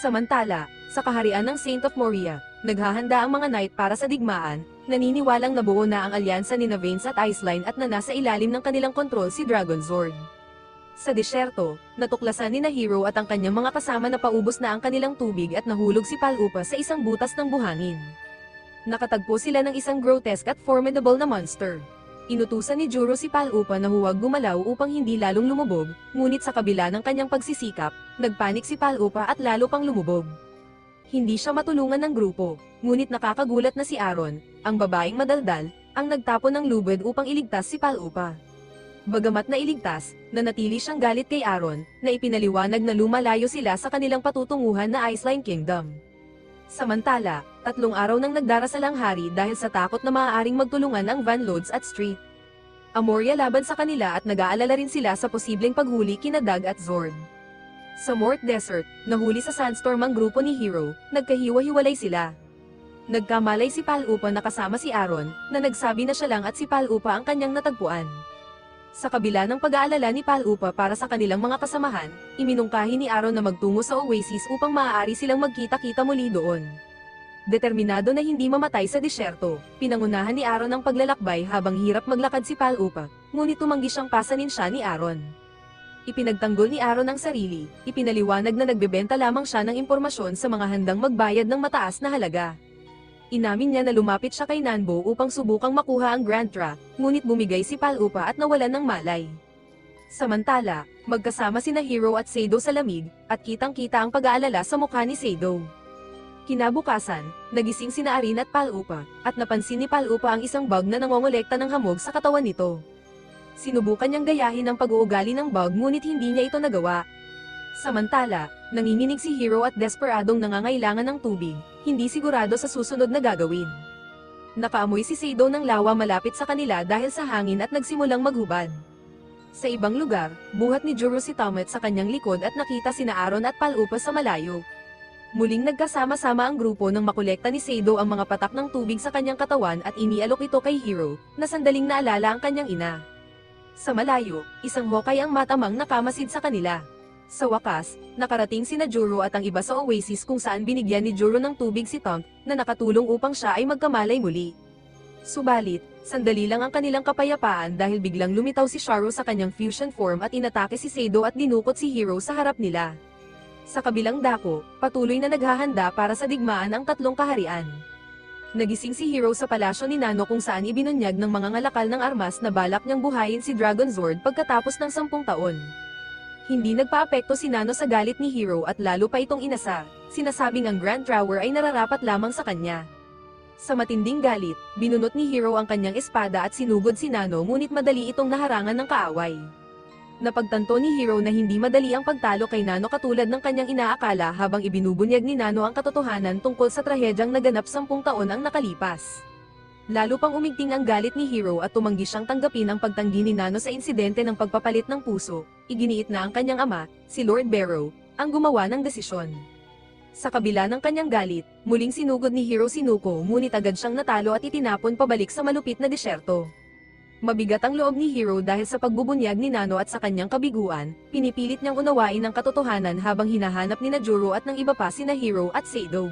Samantala, sa kaharian ng Saint of Moria, naghahanda ang mga knight para sa digmaan, naniniwalang nabuo na ang alyansa ni Vaynes at Iceline at na nasa ilalim ng kanilang kontrol si Dragonzord. Sa disyerto, natuklasan ni Hiro at ang kanyang mga kasama na paubos na ang kanilang tubig at nahulog si Palupa sa isang butas ng buhangin. Nakatagpo sila ng isang grotesque at formidable na monster. Inutusan ni Juro si Palupa na huwag gumalaw upang hindi lalong lumubog, ngunit sa kabila ng kanyang pagsisikap, nagpanik si Palupa at lalo pang lumubog. Hindi siya matulungan ng grupo, ngunit nakakagulat na si Aaron, ang babaeng madaldal, ang nagtapon ng lubid upang iligtas si Palupa. Bagamat nailigtas, nanatili siyang galit kay Aaron, na ipinaliwanag na lumalayo sila sa kanilang patutunguhan na Iceline Kingdom. Samantala, 3 araw nang nagdarasal ang hari dahil sa takot na maaaring magtulungan ang Van Loads at Street Amoria laban sa kanila at nag-aalala rin sila sa posibleng paghuli kina Doug at Zord. Sa Mort Desert, nahuli sa sandstorm ang grupo ni Hero, nagkahiwa-hiwalay sila. Nagkamalay si Palupa na kasama si Aaron, na nagsabi na siya lang at si Palupa ang kanyang natagpuan. Sa kabila ng pag-aalala ni Palupa para sa kanilang mga kasamahan, iminungkahi ni Aaron na magtungo sa Oasis upang maaari silang magkita-kita muli doon. Determinado na hindi mamatay sa disyerto, pinangunahan ni Aaron ang paglalakbay habang hirap maglakad si Palupa, ngunit tumanggi siyang pasanin siya ni Aaron. Ipinagtanggol ni Aaron ang sarili, ipinaliwanag na nagbebenta lamang siya ng impormasyon sa mga handang magbayad ng mataas na halaga. Inamin niya na lumapit siya kay Nanbo upang subukang makuha ang Grand Tra, ngunit bumigay si Palupa at nawalan ng malay. Samantala, magkasama sina Hero at Sado sa lamig, at kitang-kita ang pag-aalala sa mukha ni Sado. Kinabukasan, nagising sina Arin at Palupa, at napansin ni Palupa ang isang bug na nangongolekta ng hamog sa katawan nito. Sinubukan niyang gayahin ang pag-uugali ng bug ngunit hindi niya ito nagawa. Samantala, nanginginig si Hero at desperadong nangangailangan ng tubig, hindi sigurado sa susunod na gagawin. Nakaamoy si Sado ng lawa malapit sa kanila dahil sa hangin at nagsimulang maghubad. Sa ibang lugar, buhat ni Juro si Tomet sa kanyang likod at nakita sina Aaron at Palupa sa malayo. Muling nagkasama-sama ang grupo nang makolekta ni Sado ang mga patak ng tubig sa kanyang katawan at inialok ito kay Hero, na sandaling naalala ang kanyang ina. Sa malayo, isang hokay ang matamang nakamasid sa kanila. Sa wakas, nakarating sina Juro at ang iba sa Oasis kung saan binigyan ni Juro ng tubig si Tom, na nakatulong upang siya ay magkamalay muli. Subalit, sandali lang ang kanilang kapayapaan dahil biglang lumitaw si Sharo sa kanyang fusion form at inatake si Sado at dinukot si Hero sa harap nila. Sa kabilang dako, patuloy na naghahanda para sa digmaan ang 3 kaharian. Nagising si Hero sa palasyo ni Nano kung saan ibinunyag ng mga ngalakal ng armas na balak niyang buhayin si Dragon Zord pagkatapos ng 10 taon. Hindi nagpaapekto si Nano sa galit ni Hero at lalo pa itong inasa, sinasabing ang Grand Tower ay nararapat lamang sa kanya. Sa matinding galit, binunot ni Hero ang kanyang espada at sinugod si Nano ngunit madali itong naharangan ng kaaway. Napagtanto ni Hero na hindi madali ang pagtalo kay Nano katulad ng kanyang inaakala habang ibinubunyag ni Nano ang katotohanan tungkol sa trahedyang naganap 10 taon ang nakalipas. Lalo pang umigting ang galit ni Hero at tumanggi siyang tanggapin ang pagtanggi ni Nano sa insidente ng pagpapalit ng puso, iginiit na ang kanyang ama, si Lord Barrow, ang gumawa ng desisyon. Sa kabila ng kanyang galit, muling sinugod ni Hero si Nuko ngunit agad siyang natalo at itinapon pabalik sa malupit na disyerto. Mabigat ang loob ni Hero dahil sa pagbubunyag ni Nano at sa kanyang kabiguan, pinipilit niyang unawain ang katotohanan habang hinahanap ni Juro at ng iba pa sina Hero at Sado.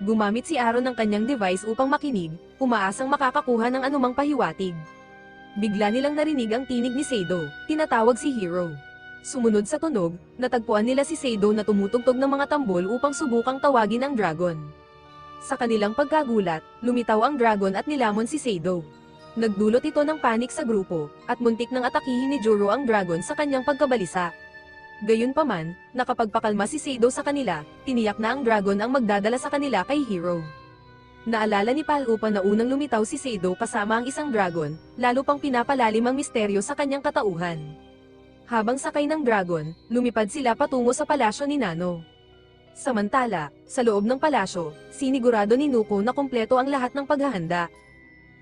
Gumamit si Aaron ng kanyang device upang makinig, umaasang makakakuha ng anumang pahiwatig. Bigla nilang narinig ang tinig ni Sado, tinatawag si Hero. Sumunod sa tunog, natagpuan nila si Sado na tumutugtog ng mga tambol upang subukang tawagin ang dragon. Sa kanilang pagkagulat, lumitaw ang dragon at nilamon si Sado. Nagdulot ito ng panik sa grupo, at muntik nang atakihin ni Juro ang dragon sa kanyang pagkabalisa. Gayunpaman, nakapagpakalma si Sado sa kanila, tiniyak na ang dragon ang magdadala sa kanila kay Hero. Naalala ni Palupa na unang lumitaw si Sado kasama ang isang dragon, lalo pang pinapalalim ang misteryo sa kanyang katauhan. Habang sakay ng dragon, lumipad sila patungo sa palasyo ni Nano. Samantala, sa loob ng palasyo, sinigurado ni Nuko na kumpleto ang lahat ng paghahanda.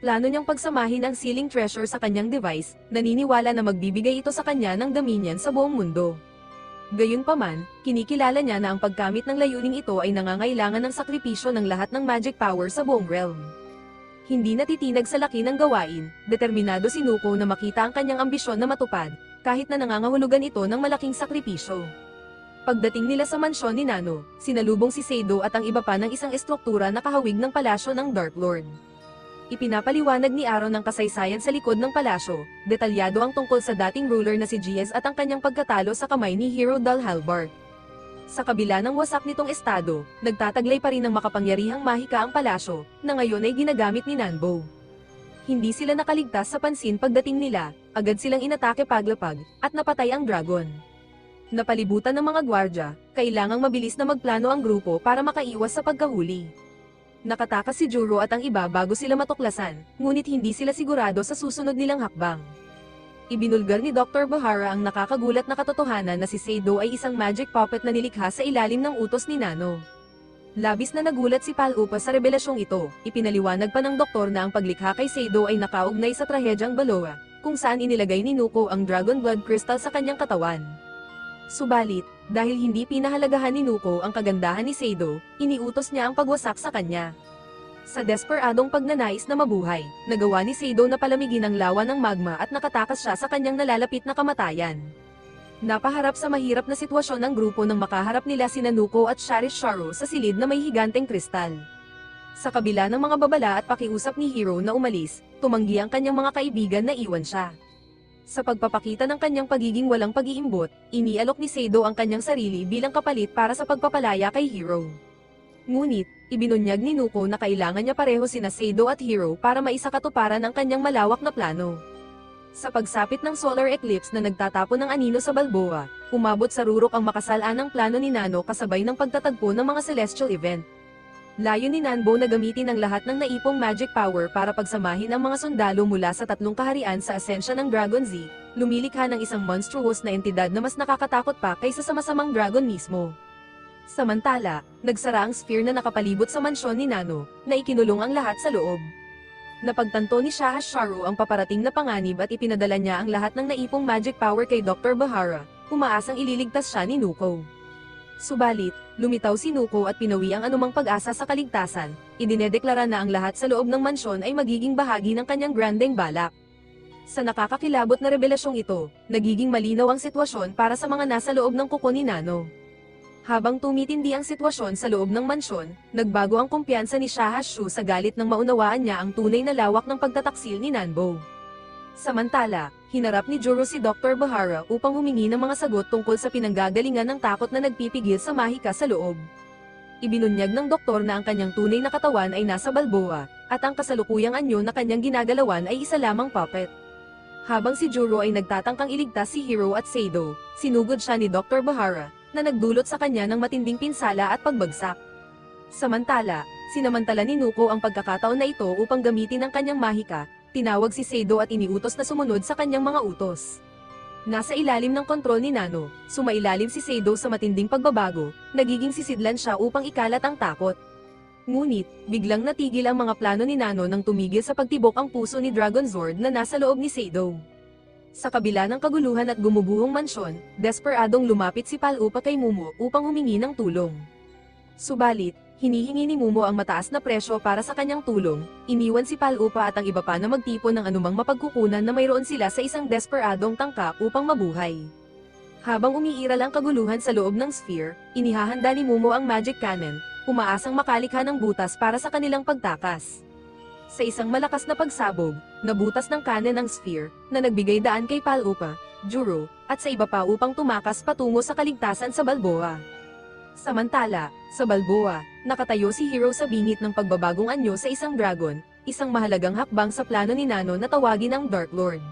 Plano niyang pagsamahin ang sealing treasure sa kanyang device, naniniwala na magbibigay ito sa kanya ng dominion sa buong mundo. Gayunpaman, kinikilala niya na ang pagkamit ng layuning ito ay nangangailangan ng sakripisyo ng lahat ng magic power sa buong realm. Hindi natitinag sa laki ng gawain, determinado si Nuko na makita ang kanyang ambisyon na matupad, kahit na nangangahulugan ito ng malaking sakripisyo. Pagdating nila sa mansyon ni Nano, sinalubong si Sado at ang iba pa ng isang estruktura na kahawig ng palasyo ng Dark Lord. Ipinapaliwanag ni Aaron ang kasaysayan sa likod ng palasyo, detalyado ang tungkol sa dating ruler na si Gies at ang kanyang pagkatalo sa kamay ni Hero Dalhalbart. Sa kabila ng wasak nitong estado, nagtataglay pa rin ng makapangyarihang mahika ang palasyo, na ngayon ay ginagamit ni Nanbo. Hindi sila nakaligtas sa pansin pagdating nila, agad silang inatake paglapag, at napatay ang dragon. Napalibutan ng mga gwardya, kailangang mabilis na magplano ang grupo para makaiwas sa pagkahuli. Nakatakas si Juro at ang iba bago sila matuklasan, ngunit hindi sila sigurado sa susunod nilang hakbang. Ibinulgar ni Dr. Bahara ang nakakagulat na katotohanan na si Seido ay isang magic puppet na nilikha sa ilalim ng utos ni Nano. Labis na nagulat si Palupa sa rebelasyong ito, ipinaliwanag pa ng doktor na ang paglikha kay Seido ay nakaugnay sa trahedyang Baloa, kung saan inilagay ni Nuko ang Dragon Blood Crystal sa kanyang katawan. Subalit, dahil hindi pinahalagahan ni Nuko ang kagandahan ni Seido, iniutos niya ang pagwasak sa kanya. Sa desperadong pagnanais na mabuhay, nagawa ni Seido na palamigin ang lawa ng magma at nakatakas siya sa kanyang nalalapit na kamatayan. Napaharap sa mahirap na sitwasyon ng grupo nang makaharap nila sina Nuko at Sharisharu sa silid na may higanteng kristal. Sa kabila ng mga babala at pakiusap ni Hiro na umalis, tumanggi ang kanyang mga kaibigan na iwan siya. Sa pagpapakita ng kanyang pagiging walang pag-iimbot, inialok ni Seido ang kanyang sarili bilang kapalit para sa pagpapalaya kay Hiro. Ngunit, ibinunyag ni Nuko na kailangan niya pareho sina Seido at Hiro para maisakatuparan ang kanyang malawak na plano. Sa pagsapit ng solar eclipse na nagtatapon ng anino sa Balboa, umabot sa rurok ang makasalanang plano ni Nano kasabay ng pagtatagpo ng mga celestial event. Layo ni Nanbo na gamitin ang lahat ng naipong magic power para pagsamahin ang mga sundalo mula sa tatlong kaharian sa asensya ng Dragon Z, lumilikha ng isang monstrous na entidad na mas nakakatakot pa kaysa sa masamang dragon mismo. Samantala, nagsara ang sphere na nakapalibot sa mansyon ni Nano, na ikinulong ang lahat sa loob. Napagtanto ni Sharisharu ang paparating na panganib at ipinadala niya ang lahat ng naipong magic power kay Dr. Bahara, umaasang ililigtas siya ni Nuko. Subalit, lumitaw si Nuko at pinawi ang anumang pag-asa sa kaligtasan, idinedeklara na ang lahat sa loob ng mansyon ay magiging bahagi ng kanyang grandeng balak. Sa nakakakilabot na revelasyong ito, nagiging malinaw ang sitwasyon para sa mga nasa loob ng kuko ni Nano. Habang tumitindi ang sitwasyon sa loob ng mansyon, nagbago ang kumpiyansa ni Shahashu sa galit nang maunawaan niya ang tunay na lawak ng pagtataksil ni Nanbo. Samantala, hinarap ni Juro si Dr. Bahara upang humingi ng mga sagot tungkol sa pinanggagalingan ng takot na nagpipigil sa mahika sa loob. Ibinunyag ng doktor na ang kanyang tunay na katawan ay nasa Balboa, at ang kasalukuyang anyo na kanyang ginagalawan ay isa lamang puppet. Habang si Juro ay nagtatangkang iligtas si Hiro at Seido, sinugod siya ni Dr. Bahara, na nagdulot sa kanya ng matinding pinsala at pagbagsak. Samantala, sinamantala ni Nuko ang pagkakataon na ito upang gamitin ang kanyang mahika, tinawag si Seido at iniutos na sumunod sa kanyang mga utos. Nasa ilalim ng kontrol ni Nano, sumailalim si Seido sa matinding pagbabago, nagiging sisidlan siya upang ikalat ang takot. Ngunit, biglang natigil ang mga plano ni Nano nang tumigil sa pagtibok ang puso ni Dragon Zord na nasa loob ni Seido. Sa kabila ng kaguluhan at gumubuhong mansyon, desperadong lumapit si Palupa kay Mumo upang humingi ng tulong. Subalit, hinihingi ni Mumo ang mataas na presyo para sa kanyang tulong, iniwan si Palupa at ang iba pa na magtipon ng anumang mapagkukunan na mayroon sila sa isang desperadong tangka upang mabuhay. Habang umiiral ang kaguluhan sa loob ng sphere, inihahanda ni Mumo ang magic cannon, umaasang makalikha ng butas para sa kanilang pagtakas. Sa isang malakas na pagsabog, nabutas ng cannon ang sphere, na nagbigay daan kay Palupa, Juro, at sa iba pa upang tumakas patungo sa kaligtasan sa Balboa. Samantala, sa Balboa, nakatayo si Hiro sa bingit ng pagbabagong anyo sa isang dragon, isang mahalagang hakbang sa plano ni Nano na tawagin ang Dark Lord.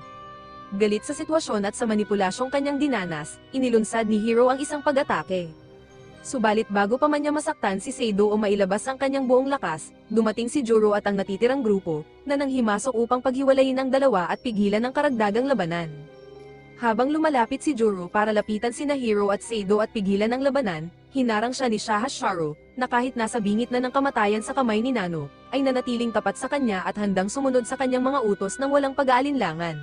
Galit sa sitwasyon at sa manipulasyong kanyang dinanas, inilunsad ni Hiro ang isang pag-atake. Subalit bago pa man niya masaktan si Seido o mailabas ang kanyang buong lakas, dumating si Juro at ang natitirang grupo, na nanghimasok upang paghiwalayin ang dalawa at pigilan ang karagdagang labanan. Habang lumalapit si Juro para lapitan sina Hiro at Seido at pigilan ang labanan, hinarang siya ni Shahasharu, na kahit nasa bingit na ng kamatayan sa kamay ni Nano, ay nanatiling tapat sa kanya at handang sumunod sa kanyang mga utos ng walang pag-aalinlangan.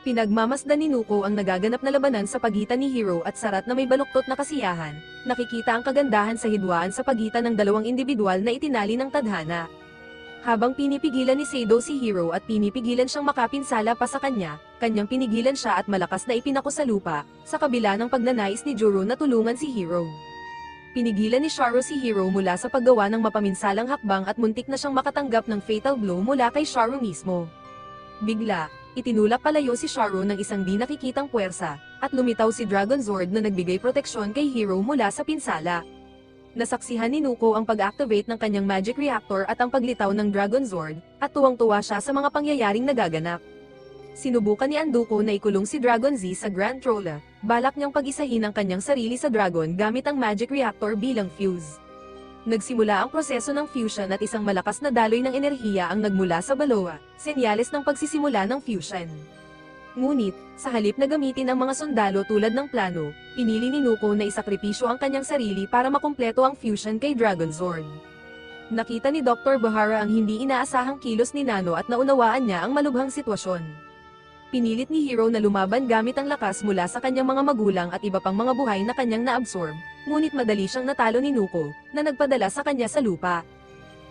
Pinagmamasdan ni Nuko ang nagaganap na labanan sa pagitan ni Hiro at Sarat na may baluktot na kasiyahan, nakikita ang kagandahan sa hidwaan sa pagitan ng dalawang individual na itinali ng tadhana. Habang pinipigilan ni Seido si Hiro at pinipigilan siyang makapinsala pa sa kanya, kanyang pinigilan siya at malakas na ipinako sa lupa, sa kabila ng pagnanais ni Juro na tulungan si Hiro. Pinigilan ni Sharo si Hiro mula sa paggawa ng mapaminsalang hakbang at muntik na siyang makatanggap ng fatal blow mula kay Sharo mismo. Bigla, itinulak palayo si Sharo ng isang di nakikitang puwersa, at lumitaw si Dragon Zord na nagbigay proteksyon kay Hiro mula sa pinsala. Nasaksihan ni Nuko ang pag-activate ng kanyang magic reactor at ang paglitaw ng Dragon Zord, at tuwang-tuwa siya sa mga pangyayaring nagaganap. Sinubukan ni Anduko na ikulong si Dragon Z sa Grand Trolla, balak niyang pag-isahin ang kanyang sarili sa Dragon gamit ang Magic Reactor bilang fuse. Nagsimula ang proseso ng fusion at isang malakas na daloy ng enerhiya ang nagmula sa Baloa, senyales ng pagsisimula ng fusion. Ngunit, sa halip na gamitin ang mga sundalo tulad ng plano, pinili ni Nuko na isakripisyo ang kanyang sarili para makumpleto ang fusion kay Dragon Zord. Nakita ni Dr. Bahara ang hindi inaasahang kilos ni Nano at naunawaan niya ang malubhang sitwasyon. Pinilit ni Hero na lumaban gamit ang lakas mula sa kanyang mga magulang at iba pang mga buhay na kanyang naabsorb, ngunit madali siyang natalo ni Nuko, na nagpadala sa kanya sa lupa.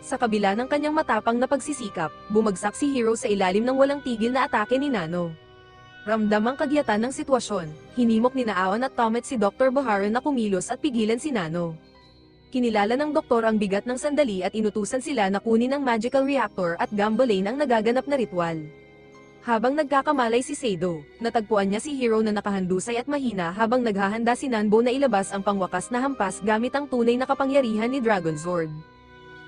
Sa kabila ng kanyang matapang na pagsisikap, bumagsak si Hero sa ilalim ng walang tigil na atake ni Nano. Ramdam ang kagyatan ng sitwasyon, hinimok ni Aon at Tomet si Dr. Bahara na kumilos at pigilan si Nano. Kinilala ng doktor ang bigat ng sandali at inutusan sila na kunin ang magical reactor at gambolain ang nagaganap na ritual. Habang nagkakamalay si Seido, natagpuan niya si Hero na nakahandusay at mahina habang naghahanda si Nanbo na ilabas ang pangwakas na hampas gamit ang tunay na kapangyarihan ni Dragon Zord.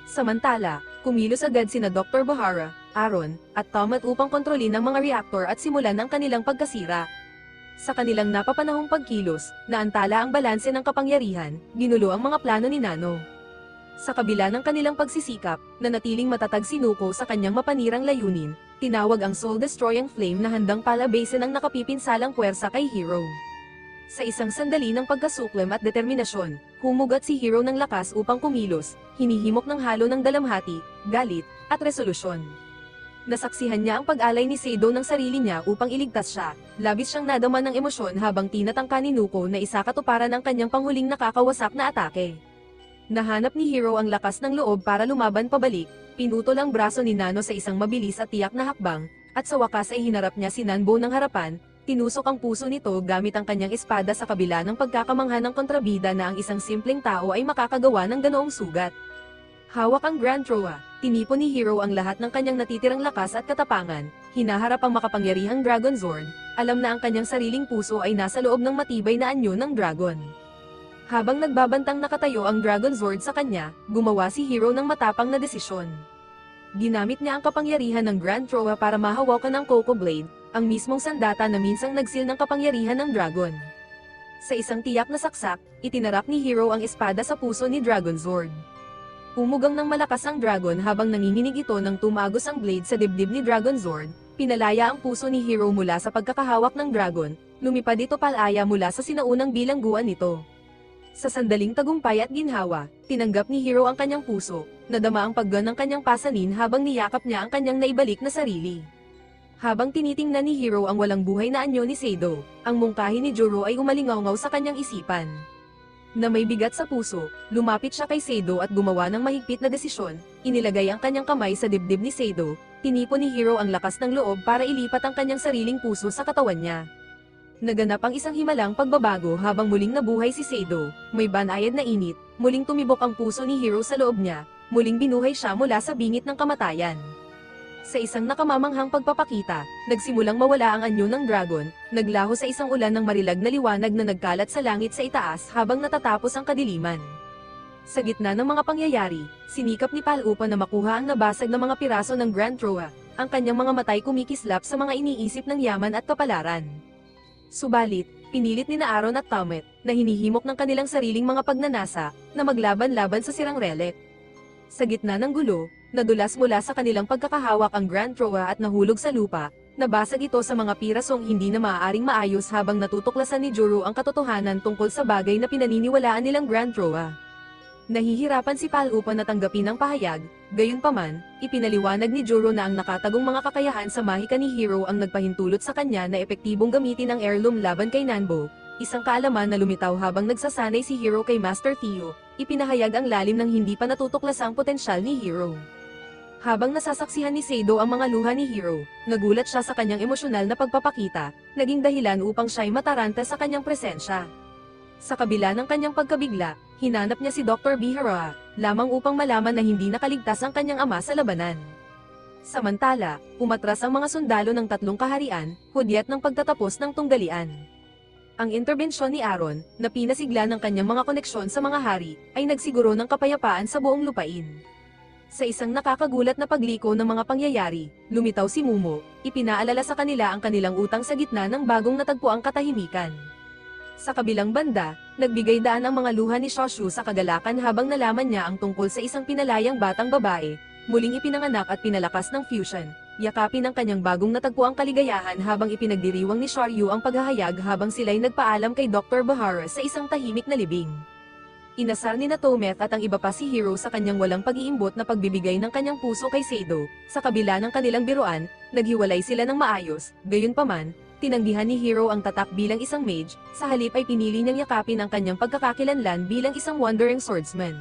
Samantala, kumilos agad sina Dr. Bahara, Aaron, at Tomet upang kontrolin ang mga reactor at simulan ang kanilang pagkasira. Sa kanilang napapanahong pagkilos, naantala ang balanse ng kapangyarihan, ginulo ang mga plano ni Nano. Sa kabila ng kanilang pagsisikap, nanatiling matatag si Nuko sa kanyang mapanirang layunin, tinawag ang soul-destroying flame na handang palabasin ang nakapipinsalang puwersa kay Hero. Sa isang sandali ng pagkasuklem at determinasyon, humugot si Hero ng lakas upang kumilos, hinihimok ng halo ng dalamhati, galit, at resolusyon. Nasaksihan niya ang pag-alay ni Seido ng sarili niya upang iligtas siya, labis siyang nadama ng emosyon habang tinatangka ni Nuko na isakatuparan ang kanyang panghuling nakakawasak na atake. Nahanap ni Hero ang lakas ng loob para lumaban pabalik, pinutol ang braso ni Nano sa isang mabilis at tiyak na hakbang, at sa wakas ay hinarap niya si Nanbo ng harapan, tinusok ang puso nito gamit ang kanyang espada sa kabila ng pagkakamangha ng kontrabida na ang isang simpleng tao ay makakagawa ng ganoong sugat. Hawak ang Grand Troa, tinipon ni Hero ang lahat ng kanyang natitirang lakas at katapangan, hinaharap ang makapangyarihang Dragon Zord, alam na ang kanyang sariling puso ay nasa loob ng matibay na anyo ng dragon. Habang nagbabantang nakatayo ang Dragon Zord sa kanya, gumawa si Hero ng matapang na desisyon. Ginamit niya ang kapangyarihan ng Grand Troa para mahawakan ng Coco Blade, ang mismong sandata na minsang nagsil ng kapangyarihan ng dragon. Sa isang tiyak na saksak, itinarap ni Hero ang espada sa puso ni Dragon Zord. Umugang ng malakas ang dragon habang nanginginig ito nang tumagos ang blade sa dibdib ni Dragon Zord, pinalaya ang puso ni Hero mula sa pagkakahawak ng dragon, lumipad ito palaya mula sa sinaunang bilangguan nito. Sa sandaling tagumpay at ginhawa, tinanggap ni Hero ang kanyang puso, nadama ang paggan ng kanyang pasanin habang niyakap niya ang kanyang naibalik na sarili. Habang tinitingnan ni Hero ang walang buhay na anyo ni Seido, ang mungkahi ni Juro ay umalingaw-ngaw sa kanyang isipan. Na may bigat sa puso, lumapit siya kay Seido at gumawa ng mahigpit na desisyon, inilagay ang kanyang kamay sa dibdib ni Seido, tinipon ni Hero ang lakas ng loob para ilipat ang kanyang sariling puso sa katawan niya. Naganap ang isang himalang pagbabago habang muling nabuhay si Seido, may banayad na init, muling tumibok ang puso ni Hero sa loob niya, muling binuhay siya mula sa bingit ng kamatayan. Sa isang nakamamanghang pagpapakita, nagsimulang mawala ang anyo ng dragon, naglaho sa isang ulan ng marilag na liwanag na nagkalat sa langit sa itaas habang natatapos ang kadiliman. Sa gitna ng mga pangyayari, sinikap ni Palupa na makuha ang nabasag na mga piraso ng Grand Troa, ang kanyang mga matay kumikislap sa mga iniisip ng yaman at kapalaran. Subalit, pinilit ni Aaron at Tomet, na hinihimok ng kanilang sariling mga pagnanasa, na maglaban-laban sa sirang relic. Sa gitna ng gulo, nadulas mula sa kanilang pagkakahawak ang Grand Troa at nahulog sa lupa, nabasag ito sa mga pirasong hindi na maaaring maayos habang natutuklasan ni Juro ang katotohanan tungkol sa bagay na pinaniniwalaan nilang Grand Troa. Nahihirapan si Palupa na tanggapin ang pahayag, gayunpaman, ipinaliwanag ni Juro na ang nakatagong mga kakayahan sa mahika ni Hero ang nagpahintulot sa kanya na epektibong gamitin ang heirloom laban kay Nanbo, isang kaalaman na lumitaw habang nagsasanay si Hero kay Master Theo, ipinahayag ang lalim ng hindi pa natutuklasang potensyal ni Hero. Habang nasasaksihan ni Seido ang mga luha ni Hero, nagulat siya sa kanyang emosyonal na pagpapakita, naging dahilan upang siya'y mataranta sa kanyang presensya. Sa kabila ng kanyang pagkabigla, hinanap niya si Dr. Bihara, lamang upang malaman na hindi nakaligtas ang kanyang ama sa labanan. Samantala, umatras ang mga sundalo ng tatlong kaharian, hudyat ng pagtatapos ng tunggalian. Ang interbensyon ni Aaron, na pinasigla ng kanyang mga koneksyon sa mga hari, ay nagsiguro ng kapayapaan sa buong lupain. Sa isang nakakagulat na pagliko ng mga pangyayari, lumitaw si Mumo, ipinaalala sa kanila ang kanilang utang sa gitna ng bagong natagpuang katahimikan. Sa kabilang banda, nagbigay daan ang mga luha ni Shoshu sa kagalakan habang nalaman niya ang tungkol sa isang pinalayang batang babae, muling ipinanganak at pinalakas ng fusion, yakapin ang kanyang bagong natagpuang kaligayahan habang ipinagdiriwang ni Shoryu ang paghahayag habang sila'y nagpaalam kay Dr. Bahara sa isang tahimik na libing. Inasar ni Natometh at ang iba pa si Hiro sa kanyang walang pag-iimbot na pagbibigay ng kanyang puso kay Seido. Sa kabila ng kanilang biruan, naghiwalay sila ng maayos, gayunpaman, tinanggihan ni Hiro ang tatak bilang isang mage, sa halip ay pinili niyang yakapin ang kanyang pagkakakilanlan bilang isang wandering swordsman.